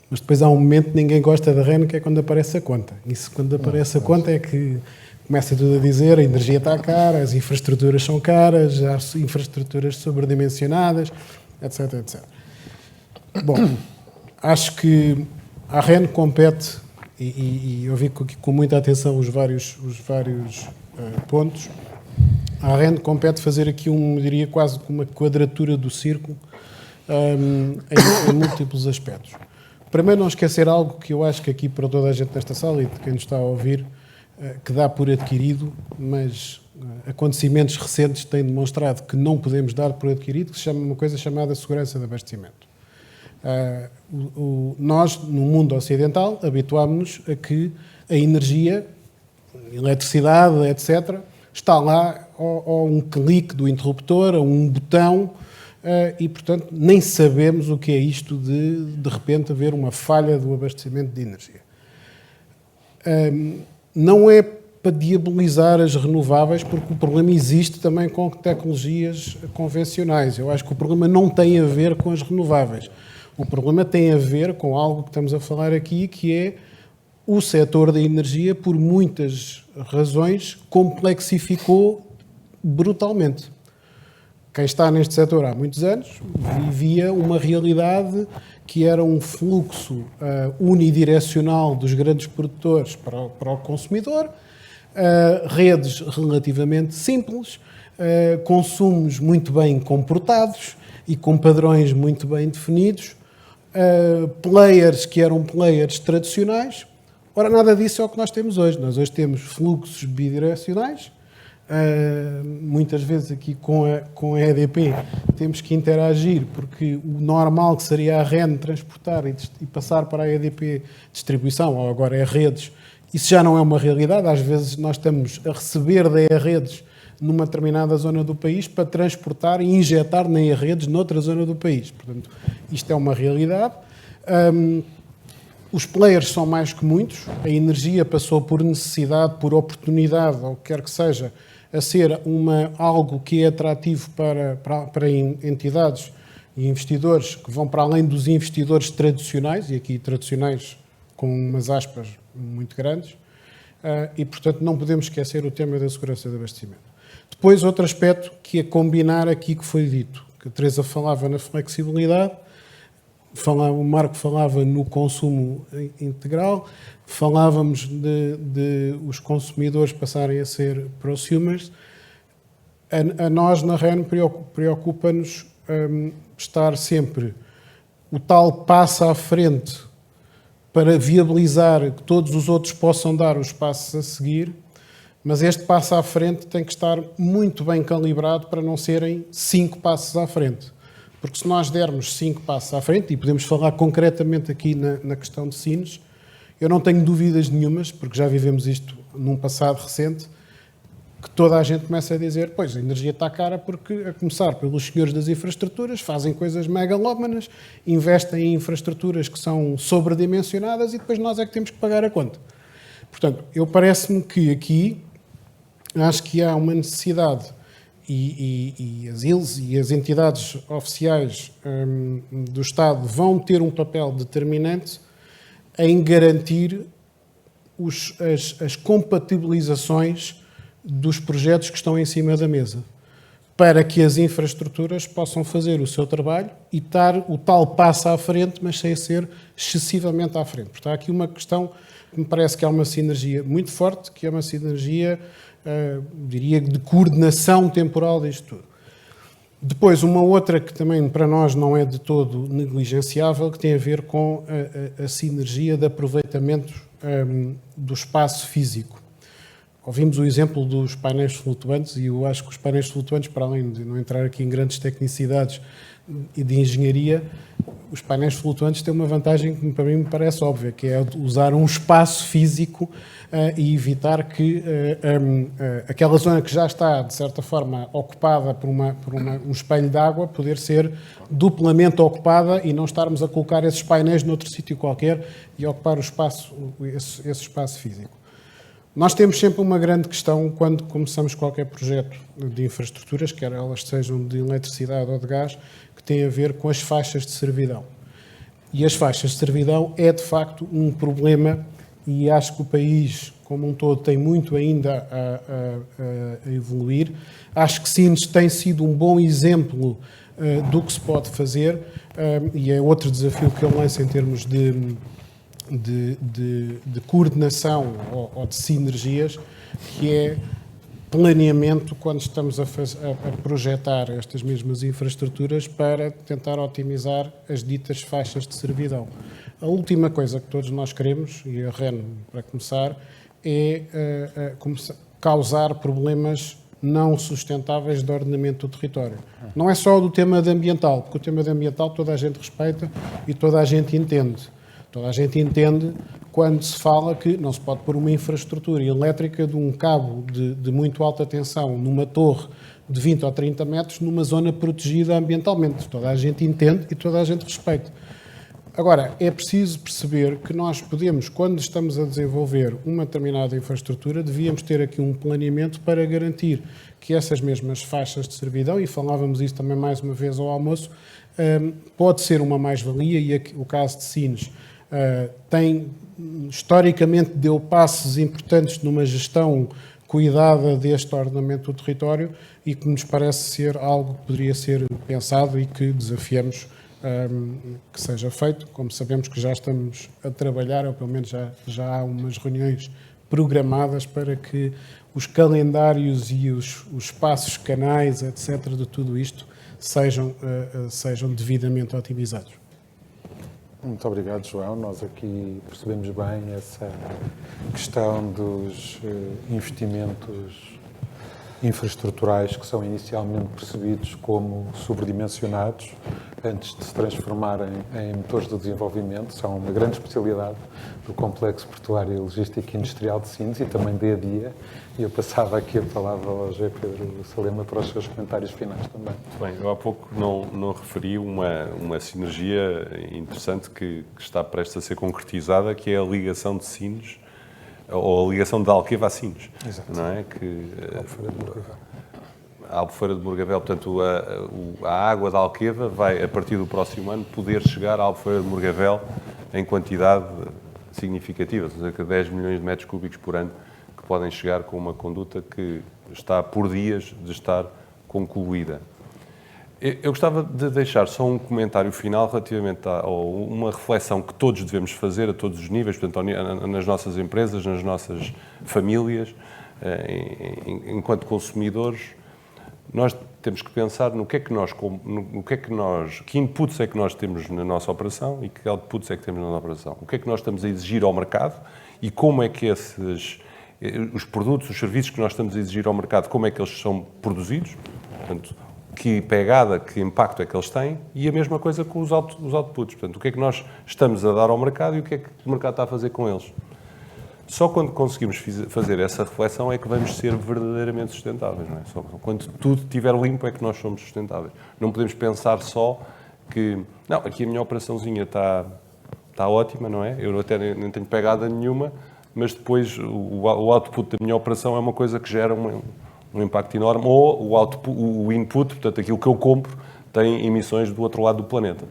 mas depois há um momento que ninguém gosta da REN, que é quando aparece a conta. Isso, quando aparece a conta, é que começa tudo a dizer a energia está cara, as infraestruturas são caras, há infraestruturas sobredimensionadas, etc, etc. Bom, acho que a REN compete, e eu vi com muita atenção os vários pontos, a REN compete fazer aqui diria quase uma quadratura do círculo em múltiplos aspectos. Primeiro, não esquecer algo que eu acho que aqui para toda a gente nesta sala e de quem nos está a ouvir, que dá por adquirido, mas acontecimentos recentes têm demonstrado que não podemos dar por adquirido, que se chama uma coisa chamada segurança de abastecimento. Nós, no mundo ocidental, habituámos-nos a que a energia, eletricidade, etc., está lá a um clique do interruptor, a um botão, e, portanto, nem sabemos o que é isto de repente, haver uma falha do abastecimento de energia. Não é para diabolizar as renováveis, porque o problema existe também com tecnologias convencionais. Eu acho que o problema não tem a ver com as renováveis. O problema tem a ver com algo que estamos a falar aqui, que é o setor da energia, por muitas razões, complexificou brutalmente. Quem está neste setor há muitos anos vivia uma realidade que era um fluxo unidirecional dos grandes produtores para o consumidor, redes relativamente simples, consumos muito bem comportados e com padrões muito bem definidos, players que eram players tradicionais. Ora, nada disso é o que nós temos hoje. Nós hoje temos fluxos bidirecionais. Muitas vezes aqui com a EDP temos que interagir, porque o normal que seria a REN transportar e passar para a EDP distribuição, ou agora é redes, isso já não é uma realidade. Às vezes nós estamos a receber da E-redes numa determinada zona do país para transportar e injetar na E-redes noutra zona do país. Portanto, isto é uma realidade. Os players são mais que muitos. A energia passou por necessidade, por oportunidade, ou o que quer que seja, a ser algo que é atrativo para entidades e investidores que vão para além dos investidores tradicionais, e aqui tradicionais com umas aspas muito grandes, e, portanto, não podemos esquecer o tema da segurança de abastecimento. Depois, outro aspecto que é combinar aqui que foi dito, que a Teresa falava na flexibilidade, o Marco falava no consumo integral, falávamos de os consumidores passarem a ser prosumers. A nós, na REN, preocupa-nos estar sempre o tal passo à frente para viabilizar que todos os outros possam dar os passos a seguir, mas este passo à frente tem que estar muito bem calibrado para não serem 5 passos à frente. Porque se nós dermos 5 passos à frente, e podemos falar concretamente aqui na questão de Sines, eu não tenho dúvidas nenhumas, porque já vivemos isto num passado recente, que toda a gente começa a dizer, pois, a energia está cara porque, a começar pelos senhores das infraestruturas, fazem coisas megalómanas, investem em infraestruturas que são sobredimensionadas e depois nós é que temos que pagar a conta. Portanto, parece-me que aqui, acho que há uma necessidade, e as ILs e as entidades oficiais do Estado vão ter um papel determinante em garantir as compatibilizações dos projetos que estão em cima da mesa, para que as infraestruturas possam fazer o seu trabalho e dar o tal passo à frente, mas sem ser excessivamente à frente. Portanto, há aqui uma questão que me parece que há uma sinergia muito forte, que é uma sinergia, diria, de coordenação temporal disto tudo. Depois, uma outra que também para nós não é de todo negligenciável, que tem a ver com a sinergia de aproveitamento do espaço físico. Ouvimos o exemplo dos painéis flutuantes e eu acho que os painéis flutuantes, para além de não entrar aqui em grandes tecnicidades e de engenharia, os painéis flutuantes têm uma vantagem que para mim me parece óbvia, que é usar um espaço físico e evitar que aquela zona que já está, de certa forma, ocupada por um espelho de água, poder ser duplamente ocupada e não estarmos a colocar esses painéis noutro sítio qualquer e ocupar o espaço, esse espaço físico. Nós temos sempre uma grande questão quando começamos qualquer projeto de infraestruturas, quer elas sejam de eletricidade ou de gás, que tem a ver com as faixas de servidão. E as faixas de servidão é, de facto, um problema e acho que o país, como um todo, tem muito ainda a evoluir. Acho que Sines tem sido um bom exemplo do que se pode fazer e é outro desafio que eu lanço em termos de coordenação ou de sinergias, que é planeamento quando estamos a projetar estas mesmas infraestruturas para tentar otimizar as ditas faixas de servidão. A última coisa que todos nós queremos, e a REN, para começar, é causar problemas não sustentáveis de ordenamento do território. Não é só do tema ambiental, porque o tema ambiental toda a gente respeita e toda a gente entende. Toda a gente entende quando se fala que não se pode pôr uma infraestrutura elétrica de um cabo de muito alta tensão numa torre de 20 ou 30 metros numa zona protegida ambientalmente. Toda a gente entende e toda a gente respeita. Agora, é preciso perceber que nós podemos, quando estamos a desenvolver uma determinada infraestrutura, devíamos ter aqui um planeamento para garantir que essas mesmas faixas de servidão, e falávamos isso também mais uma vez ao almoço, pode ser uma mais-valia, e aqui, o caso de Sines historicamente deu passos importantes numa gestão cuidada deste ordenamento do território e que nos parece ser algo que poderia ser pensado e que desafiamos que seja feito. Como sabemos que já estamos a trabalhar, ou pelo menos já há umas reuniões programadas para que os calendários e os espaços, canais, etc., de tudo isto sejam devidamente otimizados. Muito obrigado, João. Nós aqui percebemos bem essa questão dos investimentos infraestruturais que são inicialmente percebidos como sobredimensionados antes de se transformarem em motores de desenvolvimento. São uma grande especialidade do Complexo Portuário e Logístico Industrial de Sines e também dia a dia. E eu passava aqui a palavra ao José Pedro Salema para os seus comentários finais também. Bem, eu há pouco não referi uma sinergia interessante que está prestes a ser concretizada, que é a ligação de Sines, ou a ligação de Alqueva a Sines. Exato. Não é? A Albufeira de Morgavel, portanto, a água da Alqueva vai, a partir do próximo ano, poder chegar à Albufeira de Morgavel em quantidade significativa, cerca de 10 milhões de metros cúbicos por ano, que podem chegar com uma conduta que está por dias de estar concluída. Eu gostava de deixar só um comentário final relativamente a uma reflexão que todos devemos fazer a todos os níveis, portanto, nas nossas empresas, nas nossas famílias, enquanto consumidores. Nós temos que pensar que inputs é que nós temos na nossa operação e que outputs é que temos na nossa operação. O que é que nós estamos a exigir ao mercado e como é que os produtos, os serviços que nós estamos a exigir ao mercado, como é que eles são produzidos, portanto, que pegada, que impacto é que eles têm, e a mesma coisa com os outputs. Portanto, o que é que nós estamos a dar ao mercado e o que é que o mercado está a fazer com eles. Só quando conseguimos fazer essa reflexão é que vamos ser verdadeiramente sustentáveis, não é? Só quando tudo estiver limpo é que nós somos sustentáveis. Não podemos pensar só que, não, aqui a minha operaçãozinha está ótima, não é? Eu até nem tenho pegada nenhuma, mas depois o output da minha operação é uma coisa que gera um impacto enorme, ou o output, o input, portanto, aquilo que eu compro, tem emissões do outro lado do planeta.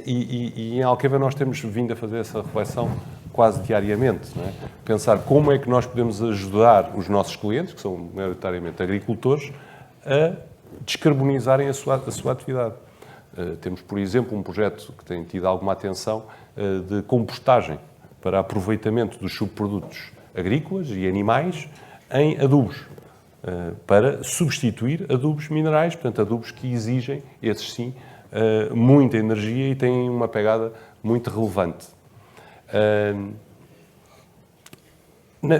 E em Alqueva nós temos vindo a fazer essa reflexão quase diariamente, não é? Pensar como é que nós podemos ajudar os nossos clientes, que são maioritariamente agricultores, a descarbonizarem a sua atividade. Temos, por exemplo, um projeto que tem tido alguma atenção de compostagem para aproveitamento dos subprodutos agrícolas e animais em adubos, para substituir adubos minerais, portanto, adubos que exigem, esses sim, muita energia e têm uma pegada muito relevante.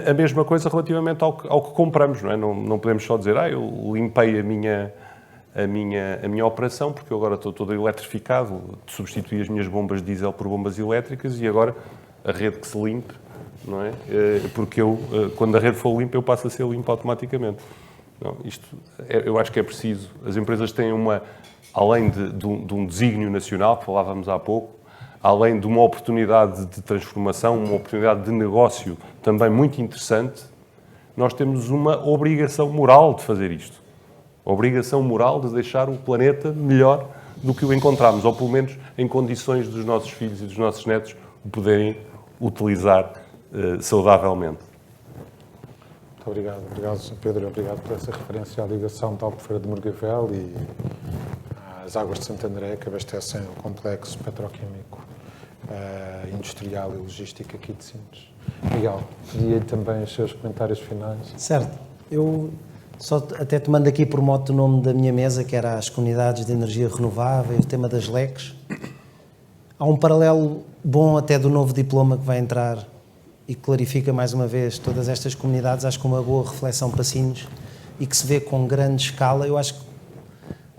A mesma coisa relativamente ao que compramos, não é? Não podemos só dizer, eu limpei a minha operação, porque eu agora estou todo eletrificado, substituí as minhas bombas de diesel por bombas elétricas e agora a rede que se limpe, não é? Porque quando a rede for limpa, eu passo a ser limpo automaticamente. Não, eu acho que é preciso. As empresas têm além de um desígnio nacional, que falávamos há pouco, além de uma oportunidade de transformação, uma oportunidade de negócio também muito interessante, nós temos uma obrigação moral de fazer isto. A obrigação moral de deixar o planeta melhor do que o encontramos, ou pelo menos em condições dos nossos filhos e dos nossos netos o poderem utilizar saudavelmente. Muito obrigado. Obrigado, Sr. Pedro. Obrigado por essa referência à ligação de Albufeira de Morgavel e às águas de Santo André, que abastecem o complexo petroquímico, industrial e logístico aqui de Sines. Miguel, pedia também os seus comentários finais. Certo. Eu só até tomando aqui por mote o nome da minha mesa, que era as comunidades de energia renovável, o tema das LECs. Há um paralelo bom até do novo diploma que vai entrar e que clarifica mais uma vez todas estas comunidades. Acho que uma boa reflexão para Sines e que se vê com grande escala. Eu acho que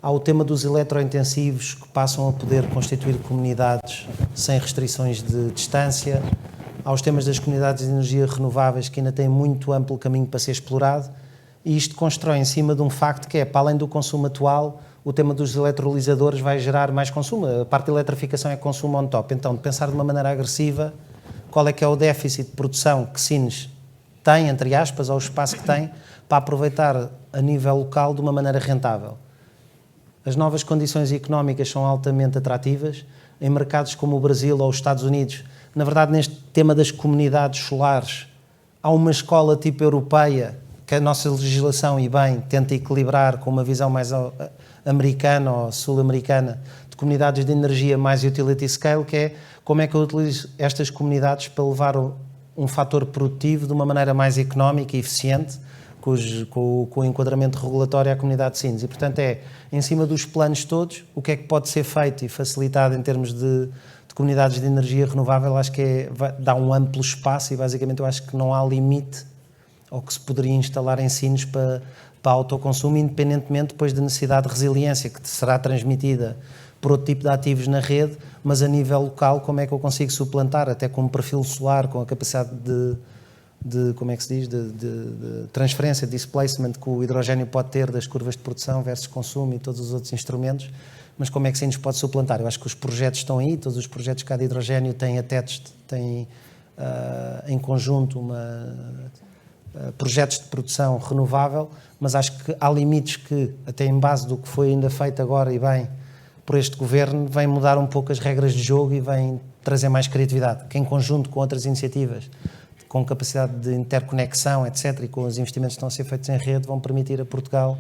há o tema dos eletrointensivos que passam a poder constituir comunidades sem restrições de distância. Há os temas das comunidades de energia renováveis que ainda têm muito amplo caminho para ser explorado. E isto constrói em cima de um facto que é, para além do consumo atual, o tema dos eletrolisadores vai gerar mais consumo. A parte da eletrificação é consumo on top. Então, de pensar de uma maneira agressiva, qual é que é o déficit de produção que Sines tem, entre aspas, ou o espaço que tem, para aproveitar a nível local de uma maneira rentável. As novas condições económicas são altamente atrativas. Em mercados como o Brasil ou os Estados Unidos, na verdade, neste tema das comunidades solares, há uma escola tipo europeia que a nossa legislação, e bem, tenta equilibrar com uma visão mais americana ou sul-americana de comunidades de energia mais utility scale, que é como é que eu utilizo estas comunidades para levar um fator produtivo de uma maneira mais económica e eficiente, com o enquadramento regulatório à comunidade de Sines. E, portanto, em cima dos planos todos, o que é que pode ser feito e facilitado em termos de comunidades de energia renovável, acho que dá um amplo espaço e, basicamente, eu acho que não há limite ao que se poderia instalar em Sines para autoconsumo, independentemente depois da necessidade de resiliência que será transmitida por outro tipo de ativos na rede, mas a nível local, como é que eu consigo suplantar, até com um perfil solar, com a capacidade de como é que se diz, de transferência, de displacement que o hidrogênio pode ter das curvas de produção versus consumo e todos os outros instrumentos, mas como é que Sines pode suplantar? Eu acho que os projetos estão aí, todos os projetos cá de hidrogênio têm attached, têm em conjunto projetos de produção renovável, mas acho que há limites que, até em base do que foi ainda feito agora e bem por este governo, vem mudar um pouco as regras de jogo e vem trazer mais criatividade, que em conjunto com outras iniciativas, com capacidade de interconexão, etc., e com os investimentos que estão a ser feitos em rede, vão permitir a Portugal,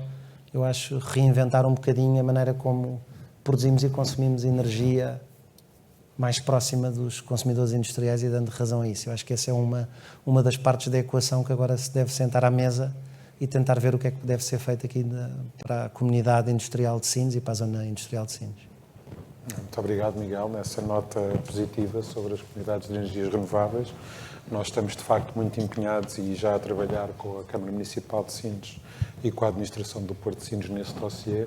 eu acho, reinventar um bocadinho a maneira como produzimos e consumimos energia mais próxima dos consumidores industriais e dando razão a isso. Eu acho que essa é uma das partes da equação que agora se deve sentar à mesa e tentar ver o que é que deve ser feito aqui para a comunidade industrial de Sines e para a zona industrial de Sines. Muito obrigado, Miguel, nessa nota positiva sobre as comunidades de energias renováveis. Nós estamos, de facto, muito empenhados e já a trabalhar com a Câmara Municipal de Sines e com a Administração do Porto de Sines nesse dossiê.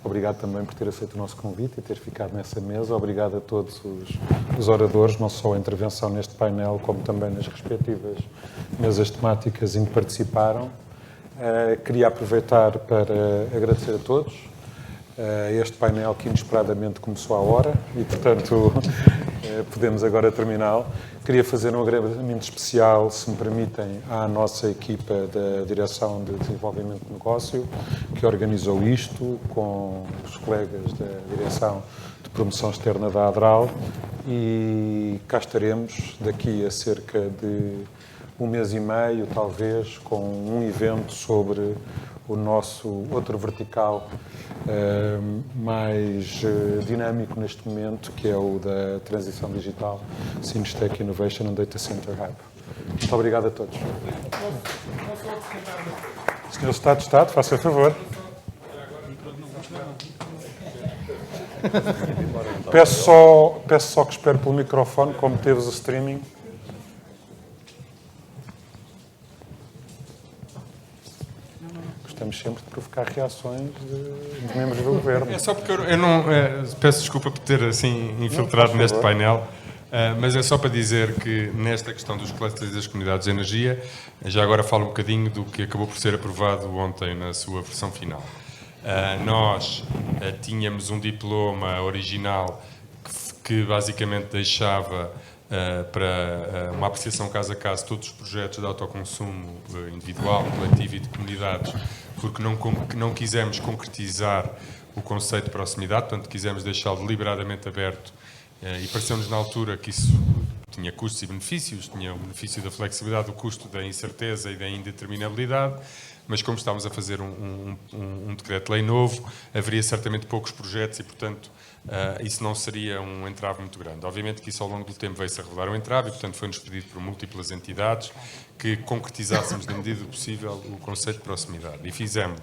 Obrigado também por ter aceito o nosso convite e ter ficado nessa mesa. Obrigado a todos os oradores, não só a intervenção neste painel, como também nas respectivas mesas temáticas em que participaram. Queria aproveitar para agradecer a todos. Este painel que inesperadamente começou à hora e, portanto, podemos agora terminá-lo. Queria fazer um agradecimento especial, se me permitem, à nossa equipa da Direção de Desenvolvimento de Negócio, que organizou isto, com os colegas da Direção de Promoção Externa da ADRAL, e cá estaremos daqui a cerca de um mês e meio, talvez, com um evento sobre o nosso outro vertical mais dinâmico neste momento, que é o da transição digital, Cinestech Innovation and Data Center Hub. Muito obrigado a todos. Senhor Secretário de Estado, faça favor. Peço só que espere pelo microfone, como teve o streaming. Gostamos sempre de provocar reações de membros do Governo. É só porque eu não... peço desculpa por ter assim infiltrado neste painel, mas é só para dizer que nesta questão dos clusters e das comunidades de energia, já agora falo um bocadinho do que acabou por ser aprovado ontem na sua versão final. Nós tínhamos um diploma original que basicamente deixava para uma apreciação caso a caso todos os projetos de autoconsumo individual, coletivo e de comunidades, porque não quisemos concretizar o conceito de proximidade, portanto quisemos deixá-lo deliberadamente aberto, e pareceu-nos na altura que isso tinha custos e benefícios, tinha o benefício da flexibilidade, o custo da incerteza e da indeterminabilidade, mas como estávamos a fazer um decreto-lei novo, haveria certamente poucos projetos e, portanto, isso não seria um entrave muito grande. Obviamente que isso ao longo do tempo veio-se a revelar um entrave e, portanto, foi-nos pedido por múltiplas entidades que concretizássemos na medida do possível o conceito de proximidade. E fizemos.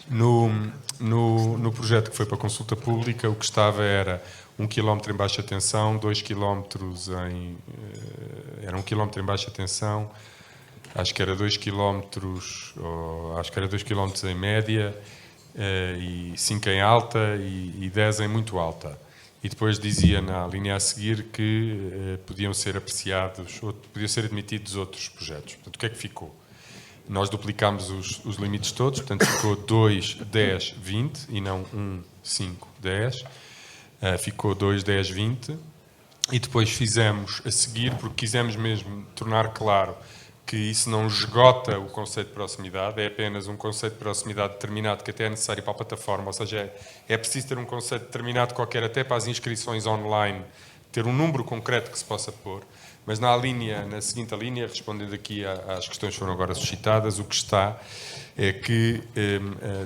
No projeto que foi para a consulta pública, o que estava era 1 km em baixa tensão, 2 km em... era 1 km em baixa tensão, acho que era 2 km, acho que era 2 km em média, e 5 em alta e 10 em muito alta. E depois dizia na linha a seguir que podiam ser apreciados, podiam ser admitidos outros projetos. Portanto, o que é que ficou? Nós duplicámos os limites todos, portanto ficou 2, 10, 20 e não 1, 5, 10. Ficou 2, 10, 20. E depois fizemos a seguir, porque quisemos mesmo tornar claro que isso não esgota o conceito de proximidade, é apenas um conceito de proximidade determinado que até é necessário para a plataforma, ou seja, é preciso ter um conceito determinado qualquer até para as inscrições online, ter um número concreto que se possa pôr, mas na seguinte linha, respondendo aqui às questões que foram agora suscitadas, o que está é que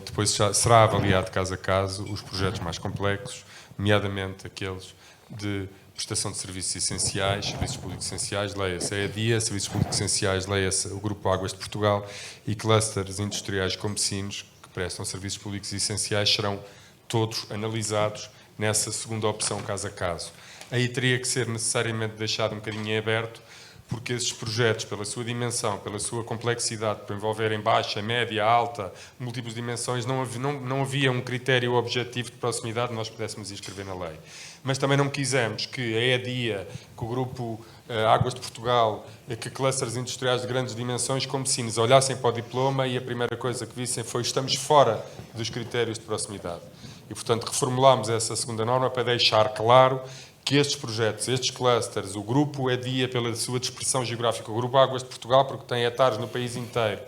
depois será avaliado caso a caso os projetos mais complexos, nomeadamente aqueles de prestação de serviços essenciais, serviços públicos essenciais, leia-se a EDIA, serviços públicos essenciais, leia-se o Grupo Águas de Portugal, e clusters industriais como Sines, que prestam serviços públicos essenciais, serão todos analisados nessa segunda opção, caso a caso. Aí teria que ser necessariamente deixado um bocadinho em aberto, porque esses projetos, pela sua dimensão, pela sua complexidade, por envolverem baixa, média, alta, múltiplas dimensões, não havia um critério objetivo de proximidade que nós pudéssemos inscrever na lei. Mas também não quisemos que a EDIA, que o Grupo Águas de Portugal, que clusters industriais de grandes dimensões, como Sines, olhassem para o diploma e a primeira coisa que vissem foi estamos fora dos critérios de proximidade. E, portanto, reformulámos essa segunda norma para deixar claro que estes projetos, estes clusters, o Grupo EDIA, pela sua dispersão geográfica, o Grupo Águas de Portugal, porque tem hectares no país inteiro,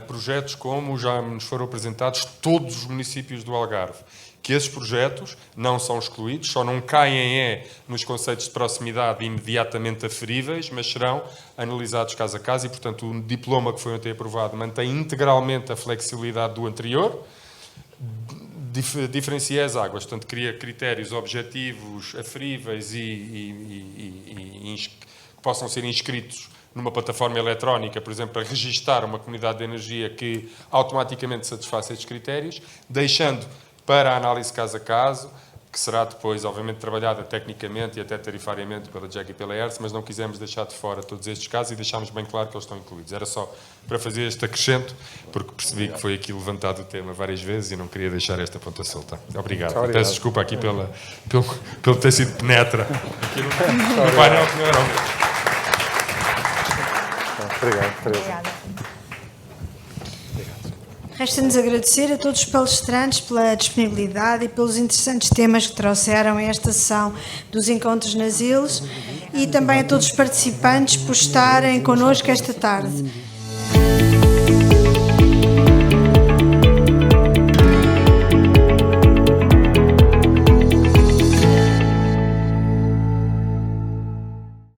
projetos como já nos foram apresentados todos os municípios do Algarve, que esses projetos não são excluídos, só não caem nos conceitos de proximidade imediatamente aferíveis, mas serão analisados caso a caso e, portanto, o diploma que foi ontem aprovado mantém integralmente a flexibilidade do anterior, diferencia as águas, portanto, cria critérios objetivos, aferíveis que possam ser inscritos numa plataforma eletrónica, por exemplo, para registar uma comunidade de energia que automaticamente satisfaça estes critérios, deixando para a análise caso a caso, que será depois, obviamente, trabalhada tecnicamente e até tarifariamente pela JEC e pela ERSE, mas não quisemos deixar de fora todos estes casos e deixámos bem claro que eles estão incluídos. Era só para fazer este acrescento, porque percebi que foi aqui levantado o tema várias vezes e não queria deixar esta ponta solta. Obrigado. Peço desculpa aqui pelo ter sido penetra aqui no painel que não era o meu. Obrigado, Teresa. Obrigada. Resta-nos agradecer a todos os palestrantes pela disponibilidade e pelos interessantes temas que trouxeram a esta sessão dos Encontros nas Ilhas e também a todos os participantes por estarem connosco esta tarde.